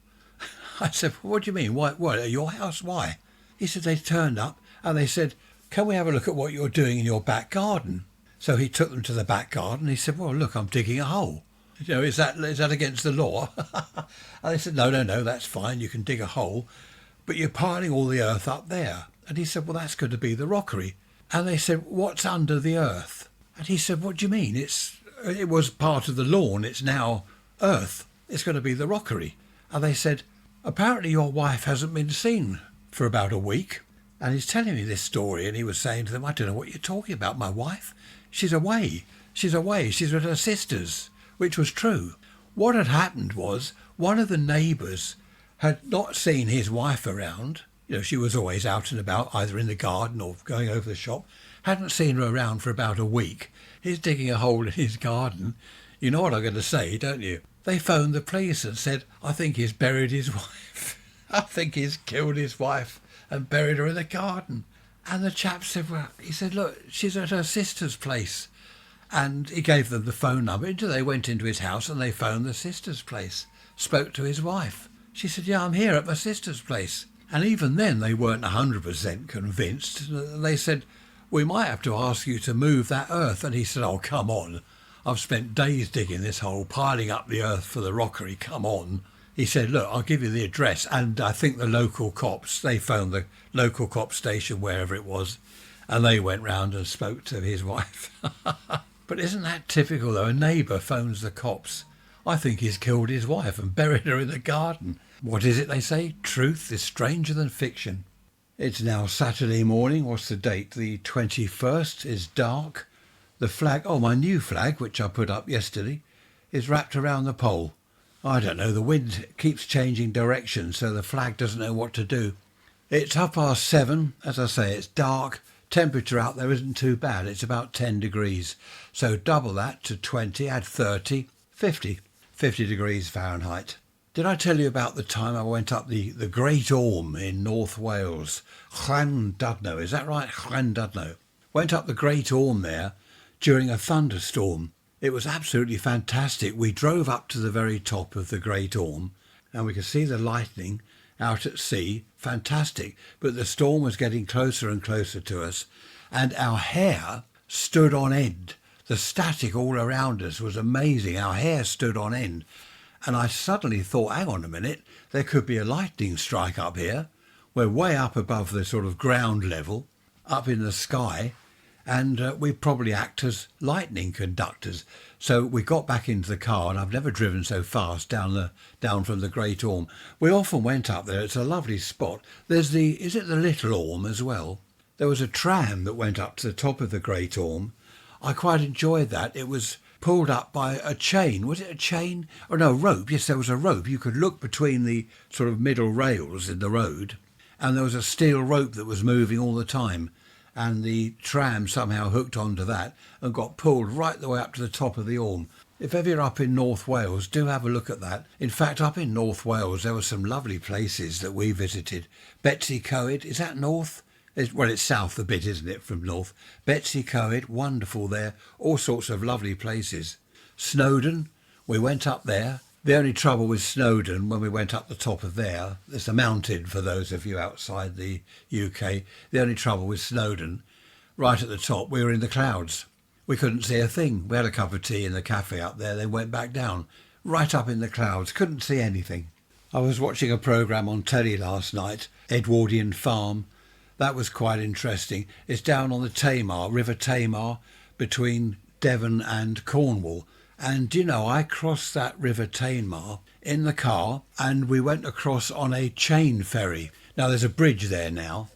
I said, what do you mean? What, at your house? Why? He said, they turned up and they said, can we have a look at what you're doing in your back garden? So he took them to the back garden. He said, well, look, I'm digging a hole. You know, is that against the law? And they said, no, that's fine. You can dig a hole, but you're piling all the earth up there. And he said, well, that's going to be the rockery. And they said, what's under the earth? And he said, what do you mean? It was part of the lawn. It's now earth. It's going to be the rockery. And they said, apparently your wife hasn't been seen for about a week. And he's telling me this story and he was saying to them, I don't know what you're talking about. My wife? She's away. She's with her sisters, which was true. What had happened was one of the neighbours had not seen his wife around. You know, she was always out and about, either in the garden or going over the shop. Hadn't seen her around for about a week. He's digging a hole in his garden. You know what I'm going to say, don't you? They phoned the police and said, I think he's buried his wife. I think he's killed his wife and buried her in the garden. And the chap said, well, he said, look, she's at her sister's place. And he gave them the phone number. They went into his house and they phoned the sister's place, spoke to his wife. She said, yeah, I'm here at my sister's place. And even then they weren't 100% convinced. They said, we might have to ask you to move that earth. And he said, oh, come on. I've spent days digging this hole, piling up the earth for the rockery. Come on. He said, look, I'll give you the address. And I think the local cops, they phoned the local cop station, wherever it was, and they went round and spoke to his wife. But isn't that typical, though? A neighbour phones the cops. I think he's killed his wife and buried her in the garden. What is it they say? Truth is stranger than fiction. It's now Saturday morning. What's the date? The 21st. It's dark. The flag, my new flag, which I put up yesterday, is wrapped around the pole. I don't know, the wind keeps changing direction, so the flag doesn't know what to do. It's 7:30. As I say, it's dark. Temperature out there isn't too bad. It's about 10 degrees. So double that to 20, add 30, 50 degrees Fahrenheit. Did I tell you about the time I went up the Great Orme in North Wales? Llandudno, is that right? Llandudno. Went up the Great Orme there during a thunderstorm. It was absolutely fantastic. We drove up to the very top of the Great Orme and we could see the lightning out at sea. Fantastic. But the storm was getting closer and closer to us and our hair stood on end. The static all around us was amazing. Our hair stood on end. And I suddenly thought, hang on a minute, there could be a lightning strike up here. We're way up above the sort of ground level, up in the sky. and we probably act as lightning conductors. So we got back into the car, and I've never driven so fast down from the Great Orme. We often went up there. It's a lovely spot. Is it the Little Orme as well? There was a tram that went up to the top of the Great Orme. I quite enjoyed that. It was pulled up by a chain. Was it a chain? Oh no, rope. Yes, there was a rope. You could look between the sort of middle rails in the road, and there was a steel rope that was moving all the time. And the tram somehow hooked onto that and got pulled right the way up to the top of the Orme. If ever you're up in North Wales, do have a look at that. In fact, up in North Wales, there were some lovely places that we visited. Betsy Coed, is that north? It's south a bit, isn't it, from north? Betsy Coed, wonderful there. All sorts of lovely places. Snowdon, we went up there. The only trouble with Snowdon, when we went up the top of there, there's a mountain for those of you outside the UK. The only trouble with Snowdon, right at the top, we were in the clouds. We couldn't see a thing. We had a cup of tea in the cafe up there, then went back down. Right up in the clouds, couldn't see anything. I was watching a programme on Telly last night, Edwardian Farm. That was quite interesting. It's down on the Tamar, River Tamar, between Devon and Cornwall. And, I crossed that River Tamar in the car, and we went across on a chain ferry. Now, there's a bridge there now,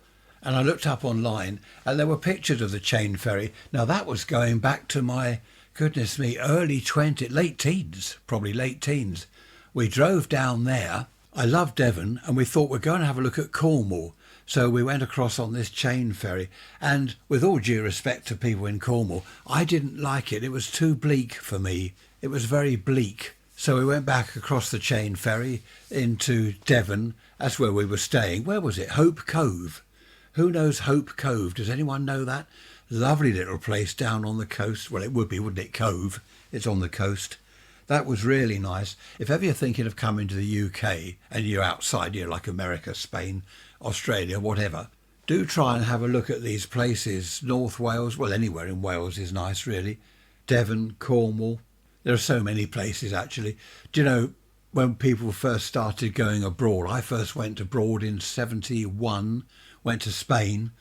and I looked up online, and there were pictures of the chain ferry. Now, that was going back to my, goodness me, late teens, probably late teens. We drove down there. I love Devon, and we thought we're going to have a look at Cornwall. So we went across on this chain ferry, and with all due respect to people in Cornwall, I didn't like it. It was too bleak for me. It was very bleak. So we went back across the chain ferry into Devon. That's where we were staying. Where was it? Hope Cove. Who knows Hope Cove? Does anyone know that? Lovely little place down on the coast. Well, it would be, wouldn't it? Cove. It's on the coast. That was really nice. If ever you're thinking of coming to the UK and you're outside, you're like America, Spain, Australia, whatever, do try and have a look at these places. North Wales, well, anywhere in Wales is nice, really. Devon, Cornwall. There are so many places, actually. Do you know, when people first started going abroad, I first went abroad in 71, went to Spain,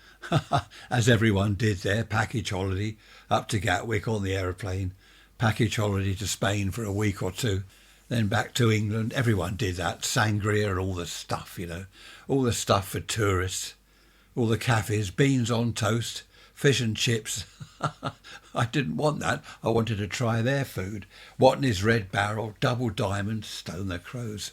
as everyone did there, package holiday, up to Gatwick on the aeroplane, package holiday to Spain for a week or two, then back to England. Everyone did that, sangria and all the stuff, all the stuff for tourists, all the cafes, beans on toast, fish and chips. I didn't want that. I wanted to try their food. Watney's Red Barrel, Double Diamond, Stone the Crows.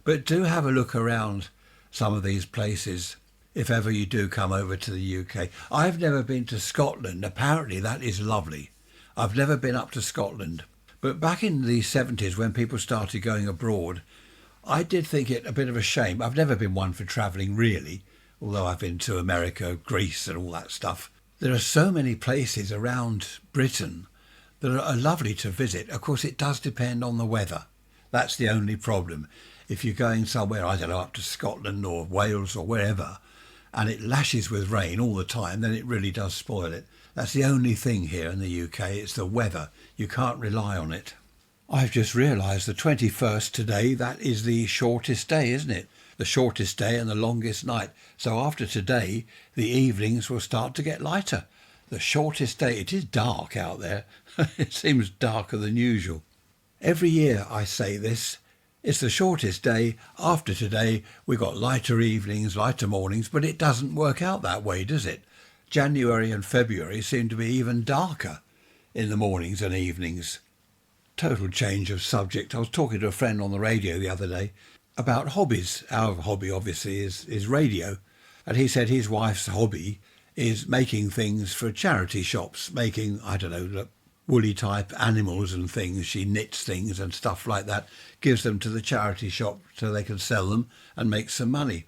But do have a look around some of these places if ever you do come over to the UK. I've never been to Scotland. Apparently that is lovely. I've never been up to Scotland. But back in the 70s, when people started going abroad, I did think it a bit of a shame. I've never been one for travelling, really, although I've been to America, Greece and all that stuff. There are so many places around Britain that are lovely to visit. Of course, it does depend on the weather. That's the only problem. If you're going somewhere, I don't know, up to Scotland or Wales or wherever, and it lashes with rain all the time, then it really does spoil it. That's the only thing here in the UK. It's the weather. You can't rely on it. I've just realised the 21st today, that is the shortest day, isn't it? The shortest day and the longest night. So after today, the evenings will start to get lighter. The shortest day. It is dark out there. It seems darker than usual. Every year I say this. It's the shortest day. After today, we've got lighter evenings, lighter mornings, but it doesn't work out that way, does it? January and February seem to be even darker in the mornings and evenings. Total change of subject. I was talking to a friend on the radio the other day about hobbies. Our hobby, obviously, is radio. And he said his wife's hobby is making things for charity shops, making, I don't know, woolly type animals and things. She knits things and stuff like that, gives them to the charity shop so they can sell them and make some money,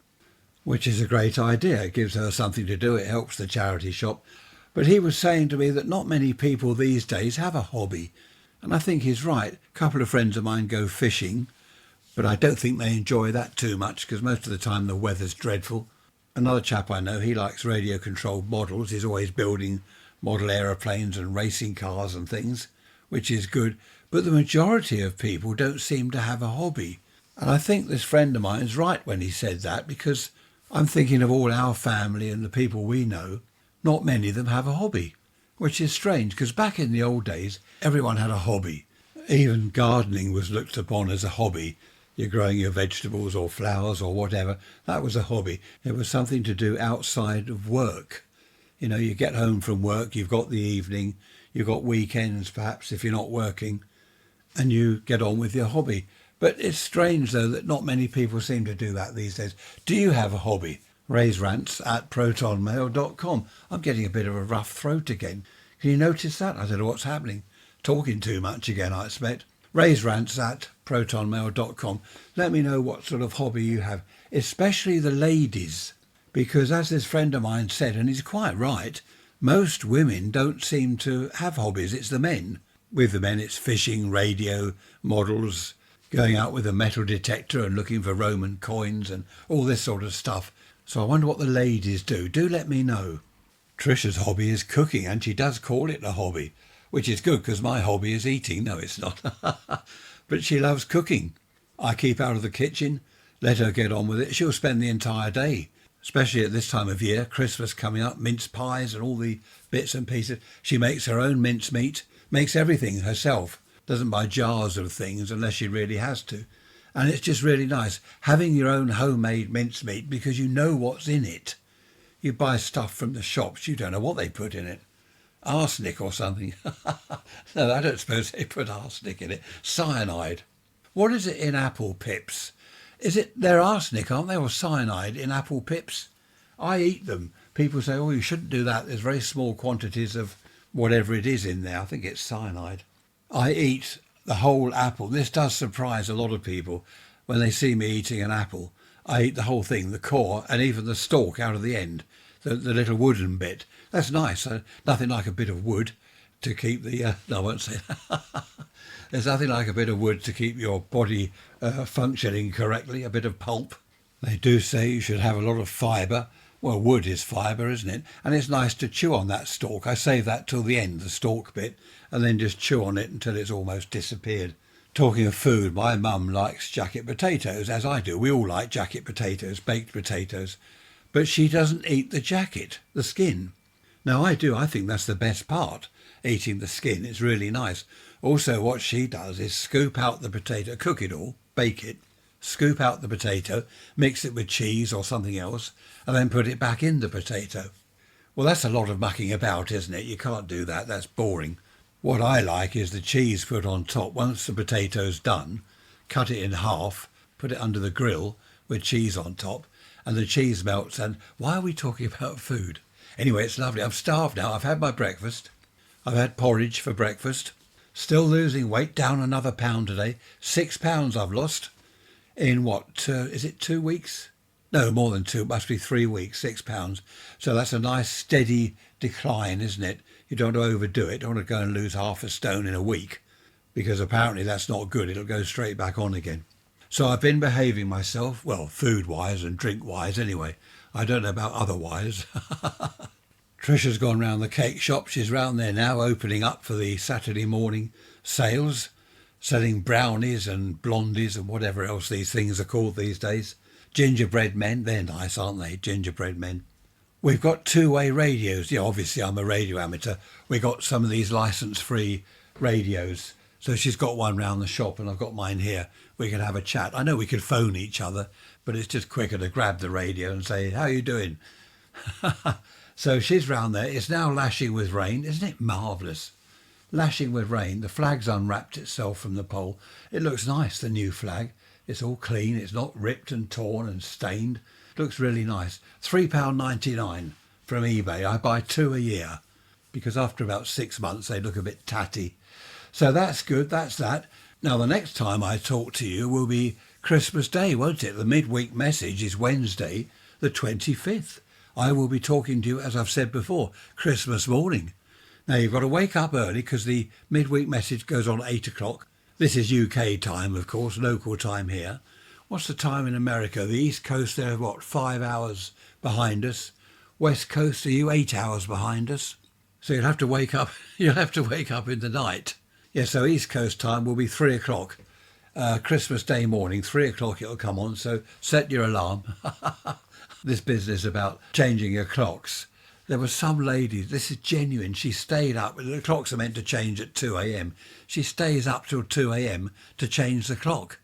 which is a great idea. It gives her something to do. It helps the charity shop. But he was saying to me that not many people these days have a hobby. And I think he's right. A couple of friends of mine go fishing, but I don't think they enjoy that too much because most of the time the weather's dreadful. Another chap I know, he likes radio-controlled models. He's always building model aeroplanes and racing cars and things, which is good. But the majority of people don't seem to have a hobby. And I think this friend of mine's right when he said that, because I'm thinking of all our family and the people we know. Not many of them have a hobby. which is strange because back in the old days, everyone had a hobby. Even gardening was looked upon as a hobby. You're growing your vegetables or flowers or whatever. That was a hobby. It was something to do outside of work. You know, you get home from work, you've got the evening, you've got weekends perhaps if you're not working, and you get on with your hobby. But it's strange though that not many people seem to do that these days. Do you have a hobby? Raise rants at protonmail.com. I'm getting a bit of a rough throat again. Can you notice that? I don't know what's happening. Talking too much again, I expect. Raise rants at protonmail.com. Let me know what sort of hobby you have, especially the ladies. Because as this friend of mine said, and he's quite right, most women don't seem to have hobbies. It's the men. With the men, it's fishing, radio, models, going out with a metal detector and looking for Roman coins and all this sort of stuff. So I wonder what the ladies do. Do let me know. Trisha's hobby is cooking, and she does call it a hobby, which is good because my hobby is eating. No, it's not. But she loves cooking. I keep out of the kitchen, let her get on with it. She'll spend the entire day, especially at this time of year, Christmas coming up, mince pies and all the bits and pieces. She makes her own mince meat, makes everything herself, doesn't buy jars of things unless she really has to. And it's just really nice having your own homemade mincemeat because you know what's in it. You buy stuff from the shops, you don't know what they put in it. Arsenic or something. No, I don't suppose they put arsenic in it. Cyanide. What is it in apple pips? Is it, they're arsenic, aren't they, or cyanide in apple pips? I eat them. People say, oh, you shouldn't do that. There's very small quantities of whatever it is in there. I think it's cyanide. I eat the whole apple. This does surprise a lot of people when they see me eating an apple. I eat the whole thing, the core and even the stalk out of the end, the little wooden bit. That's nice. Nothing like a bit of wood to keep the... no, I won't say that. There's nothing like a bit of wood to keep your body functioning correctly, a bit of pulp. They do say you should have a lot of fibre. Well, wood is fibre, isn't it? And it's nice to chew on that stalk. I save that till the end, the stalk bit, and then just chew on it until it's almost disappeared. Talking of food, my mum likes jacket potatoes, as I do. We all like jacket potatoes, baked potatoes. But she doesn't eat the jacket, the skin. Now, I do. I think that's the best part, eating the skin. It's really nice. Also, what she does is scoop out the potato, cook it all, bake it, scoop out the potato, mix it with cheese or something else, and then put it back in the potato. Well, that's a lot of mucking about, isn't it? You can't do that. That's boring. What I like is the cheese put on top. Once the potato's done, cut it in half, put it under the grill with cheese on top, and the cheese melts. And why are we talking about food? Anyway, it's lovely. I'm starved now. I've had my breakfast. I've had porridge for breakfast. Still losing weight, down another pound today. 6 pounds I've lost in what, is it 2 weeks? No, more than 2, it must be 3 weeks, 6 pounds. So that's a nice steady decline, isn't it? You don't want to overdo it. You don't want to go and lose half a stone in a week because apparently that's not good. It'll go straight back on again. So I've been behaving myself, well, food-wise and drink-wise anyway. I don't know about otherwise. Trisha's gone round the cake shop. She's round there now opening up for the Saturday morning sales, selling brownies and blondies and whatever else these things are called these days. Gingerbread men, they're nice, aren't they? Gingerbread men. We've got two-way radios. Yeah, obviously I'm a radio amateur. We got some of these license-free radios. So she's got one round the shop and I've got mine here. We can have a chat. I know we could phone each other, but it's just quicker to grab the radio and say, how are you doing? So she's round there. It's now lashing with rain. Isn't it marvellous? Lashing with rain. The flag's unwrapped itself from the pole. It looks nice, the new flag. It's all clean. It's not ripped and torn and stained. It looks really nice. £3.99 from eBay. I buy 2 a year because after about 6 months they look a bit tatty. So that's good. That's that. Now the next time I talk to you will be Christmas Day, won't it? The midweek message is Wednesday, the 25th. I will be talking to you, as I've said before, Christmas morning. Now, you've got to wake up early because the midweek message goes on at 8 o'clock. This is UK time, of course, local time here. What's the time in America? The East Coast, they're, 5 hours behind us? West Coast, are you 8 hours behind us? So you'll have to wake up. You'll have to wake up in the night. Yeah, so East Coast time will be 3 o'clock. Christmas Day morning, 3 o'clock it'll come on, so set your alarm. This business about changing your clocks. There was some lady, this is genuine, she stayed up, the clocks are meant to change at 2 a.m. She stays up till 2 a.m. to change the clock.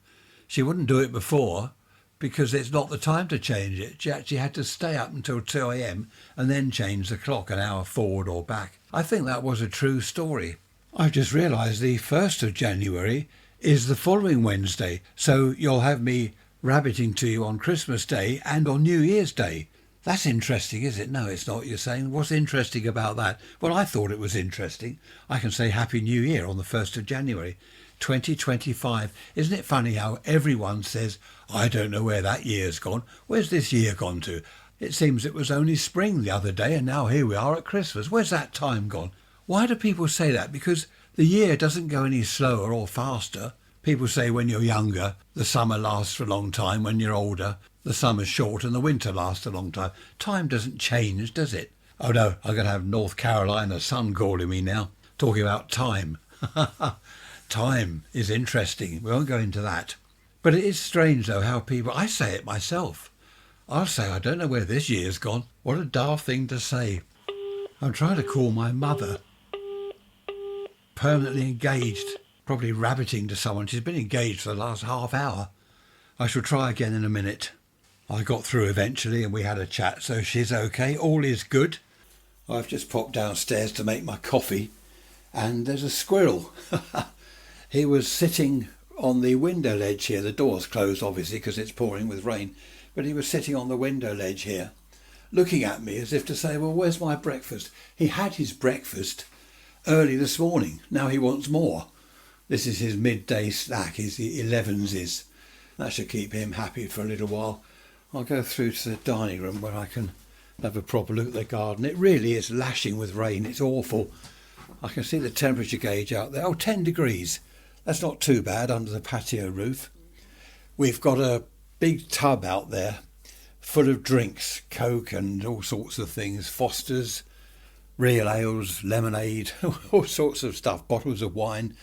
She wouldn't do it before because it's not the time to change it. She actually had to stay up until 2 a.m. and then change the clock an hour forward or back. I think that was a true story. I've just realised the 1st of January is the following Wednesday, so you'll have me rabbiting to you on Christmas Day and on New Year's Day. That's interesting, is it? No, it's not, you're saying. What's interesting about that? Well, I thought it was interesting. I can say Happy New Year on the 1st of January, 2025. Isn't it funny how everyone says, I don't know where that year's gone. Where's this year gone to? It seems it was only spring the other day and now here we are at Christmas. Where's that time gone? Why do people say that? Because the year doesn't go any slower or faster. People say when you're younger, the summer lasts for a long time. When you're older, the summer's short and the winter lasts a long time. Time doesn't change, does it? Oh no, I'm going to have North Carolina sun calling me now, talking about time. Time is interesting. We won't go into that. But it is strange though how people, I say it myself. I'll say, I don't know where this year's gone. What a daft thing to say. I'm trying to call my mother. Permanently engaged, probably rabbiting to someone. She's been engaged for the last half hour. I shall try again in a minute. I got through eventually and we had a chat, so she's okay. All is good. I've just popped downstairs to make my coffee and there's a squirrel. He was sitting on the window ledge here. The door's closed obviously because it's pouring with rain, but he was sitting on the window ledge here looking at me as if to say, well, where's my breakfast? He had his breakfast early this morning. Now he wants more. This is his midday snack, his 11s. That should keep him happy for a little while. I'll go through to the dining room where I can have a proper look at the garden. It really is lashing with rain. It's awful. I can see the temperature gauge out there. Oh, 10 degrees. That's not too bad under the patio roof. We've got a big tub out there full of drinks, Coke and all sorts of things, Foster's, real ales, lemonade, all sorts of stuff, bottles of wine.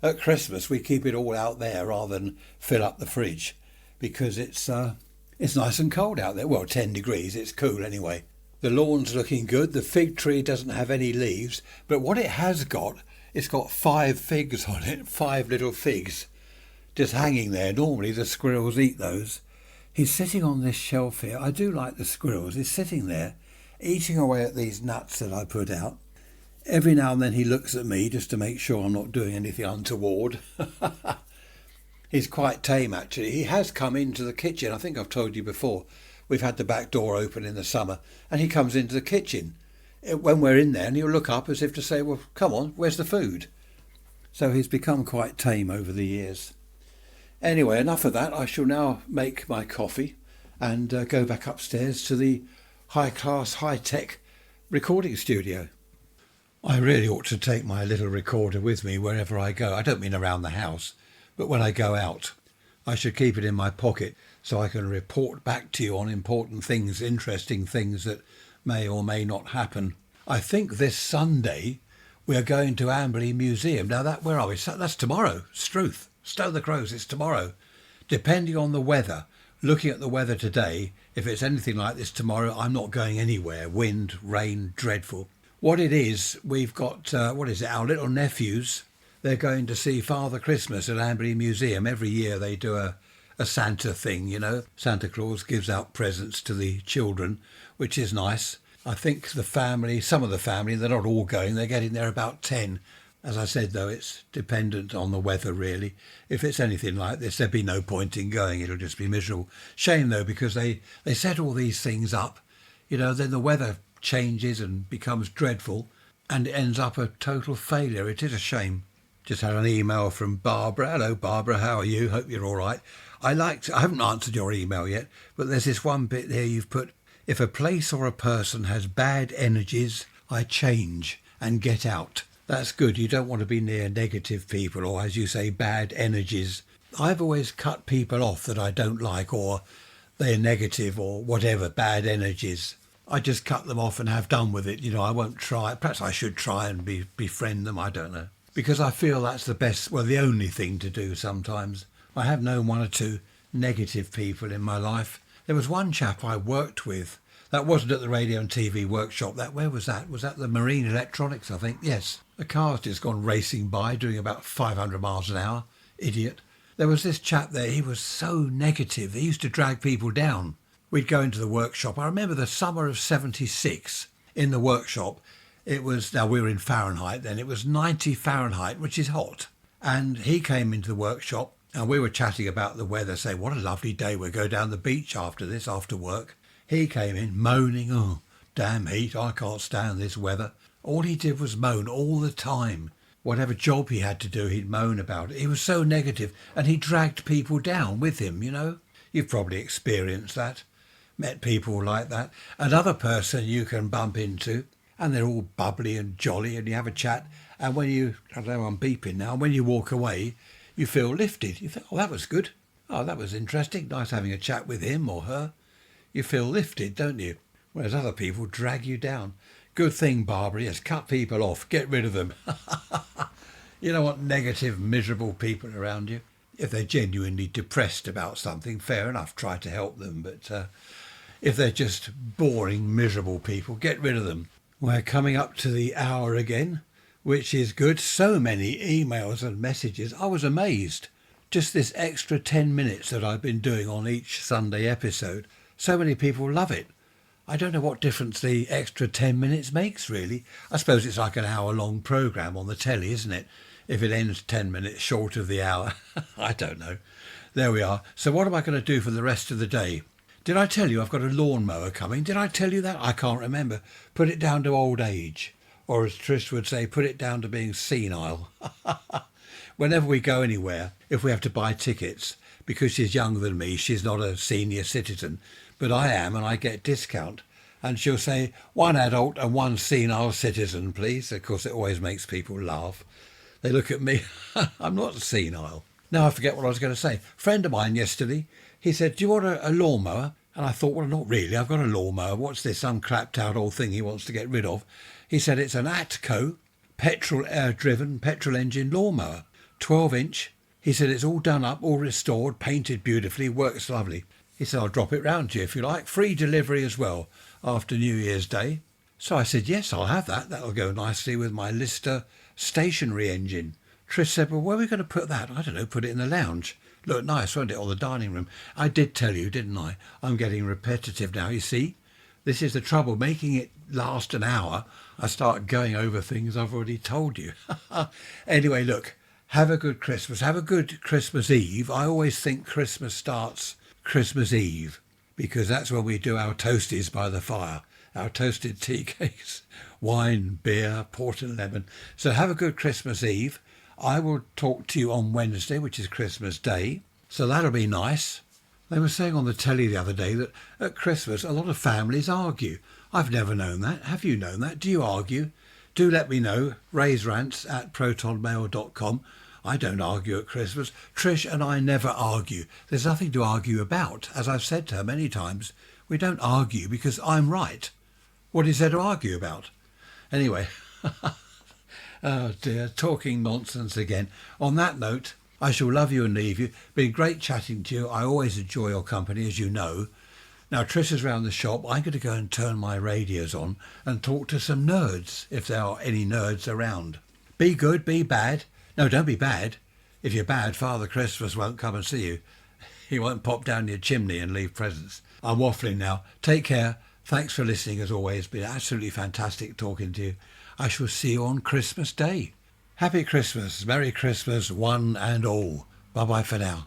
At Christmas we keep it all out there rather than fill up the fridge because it's nice and cold out there. Well, 10 degrees, it's cool anyway. The lawn's looking good. The fig tree doesn't have any leaves, but what it has got, it's got 5 figs on it, 5 little figs just hanging there. Normally the squirrels eat those. He's sitting on this shelf here. I do like the squirrels. He's sitting there eating away at these nuts that I put out. Every now and then he looks at me just to make sure I'm not doing anything untoward. He's quite tame actually. He has come into the kitchen. I think I've told you before. We've had the back door open in the summer and he comes into the kitchen when we're in there and he'll look up as if to say, well, come on, where's the food? So he's become quite tame over the years. Anyway, enough of that. I shall now make my coffee and go back upstairs to the high-class, high-tech recording studio. I really ought to take my little recorder with me wherever I go. I don't mean around the house, but when I go out. I should keep it in my pocket so I can report back to you on important things, interesting things that may or may not happen. I think this Sunday we are going to Amberley Museum. Now, where are we? That's tomorrow. Struth. Stow the crows, it's tomorrow. Depending on the weather, looking at the weather today, if it's anything like this tomorrow, I'm not going anywhere. Wind, rain, dreadful. What it is, we've got, our little nephews. They're going to see Father Christmas at Amberley Museum. Every year they do a Santa thing, you know. Santa Claus gives out presents to the children, which is nice. I think some of the family, they're not all going. They're getting there about 10. As I said, though, it's dependent on the weather, really. If it's anything like this, there'd be no point in going. It'll just be miserable. Shame, though, because they set all these things up. You know, then the weather changes and becomes dreadful and it ends up a total failure. It is a shame. Just had an email from Barbara. Hello, Barbara. How are you? Hope you're all right. I haven't answered your email yet, but there's this one bit here you've put, if a place or a person has bad energies, I change and get out. That's good. You don't want to be near negative people or, as you say, bad energies. I've always cut people off that I don't like or they're negative or whatever, bad energies. I just cut them off and have done with it. You know, I won't try. Perhaps I should try and befriend them. I don't know. Because I feel that's the only thing to do sometimes. I have known 1 or 2 negative people in my life. There was one chap I worked with. That wasn't at the radio and TV workshop. Where was that? Was that the Marine Electronics, I think? Yes. The car's just gone racing by, doing about 500 miles an hour. Idiot. There was this chap there, he was so negative. He used to drag people down. We'd go into the workshop. I remember the summer of 76 in the workshop. It was, now we were in Fahrenheit then, it was 90 Fahrenheit, which is hot. And he came into the workshop and we were chatting about the weather, saying, what a lovely day, we'll go down the beach after this, after work. He came in moaning, oh, damn heat, I can't stand this weather. All he did was moan all the time. Whatever job he had to do, he'd moan about it. He was so negative and he dragged people down with him, you know. You've probably experienced that, met people like that. Another person you can bump into and they're all bubbly and jolly and you have a chat, and when you, I don't know, I'm beeping now, when you walk away, you feel lifted. You think, oh, that was good. Oh, that was interesting. Nice having a chat with him or her. You feel lifted, don't you? Whereas other people drag you down. Good thing, Barbara, yes, cut people off, get rid of them. You don't want negative, miserable people around you. If they're genuinely depressed about something, fair enough, try to help them. But if they're just boring, miserable people, get rid of them. We're coming up to the hour again, which is good. So many emails and messages. I was amazed. Just this extra 10 minutes that I've been doing on each Sunday episode. So many people love it. I don't know what difference the extra 10 minutes makes, really. I suppose it's like an hour-long programme on the telly, isn't it? If it ends 10 minutes short of the hour. I don't know. There we are. So what am I going to do for the rest of the day? Did I tell you I've got a lawnmower coming? Did I tell you that? I can't remember. Put it down to old age. Or as Trish would say, put it down to being senile. Whenever we go anywhere, if we have to buy tickets, because she's younger than me, she's not a senior citizen, but I am, and I get discount. And she'll say, one adult and one senile citizen, please. Of course, it always makes people laugh. They look at me, I'm not senile. Now I forget what I was going to say. Friend of mine yesterday, he said, do you want a lawnmower? And I thought, well, not really. I've got a lawnmower. What's this? Some clapped out old thing he wants to get rid of. He said it's an Atco petrol-driven petrol engine lawnmower, 12-inch. He said it's all done up, all restored, painted beautifully, works lovely. He said, I'll drop it round to you if you like. Free delivery as well after New Year's Day. So I said, yes, I'll have that. That'll go nicely with my Lister stationary engine. Trish said, well, where are we going to put that? I don't know, put it in the lounge. Look nice, won't it, or the dining room? I did tell you, didn't I? I'm getting repetitive now, you see. This is the trouble, making it last an hour. I start going over things I've already told you. Anyway, look, have a good Christmas. Have a good Christmas Eve. I always think Christmas starts Christmas Eve because that's when we do our toasties by the fire, our toasted tea cakes, wine, beer, port and lemon. So have a good Christmas Eve. I will talk to you on Wednesday, which is Christmas Day. So that'll be nice. They were saying on the telly the other day that at Christmas a lot of families argue. I've never known that. Have you known that? Do you argue? Do let me know. raiserants@protonmail.com. I don't argue at Christmas. Trish and I never argue. There's nothing to argue about. As I've said to her many times, we don't argue because I'm right. What is there to argue about? Anyway, oh dear, talking nonsense again. On that note, I shall love you and leave you. Been great chatting to you. I always enjoy your company, as you know. Now, Trish is round the shop. I'm going to go and turn my radios on and talk to some nerds, if there are any nerds around. Be good, be bad. No, don't be bad. If you're bad, Father Christmas won't come and see you. He won't pop down your chimney and leave presents. I'm waffling now. Take care. Thanks for listening, as always. It's been absolutely fantastic talking to you. I shall see you on Christmas Day. Happy Christmas. Merry Christmas, one and all. Bye-bye for now.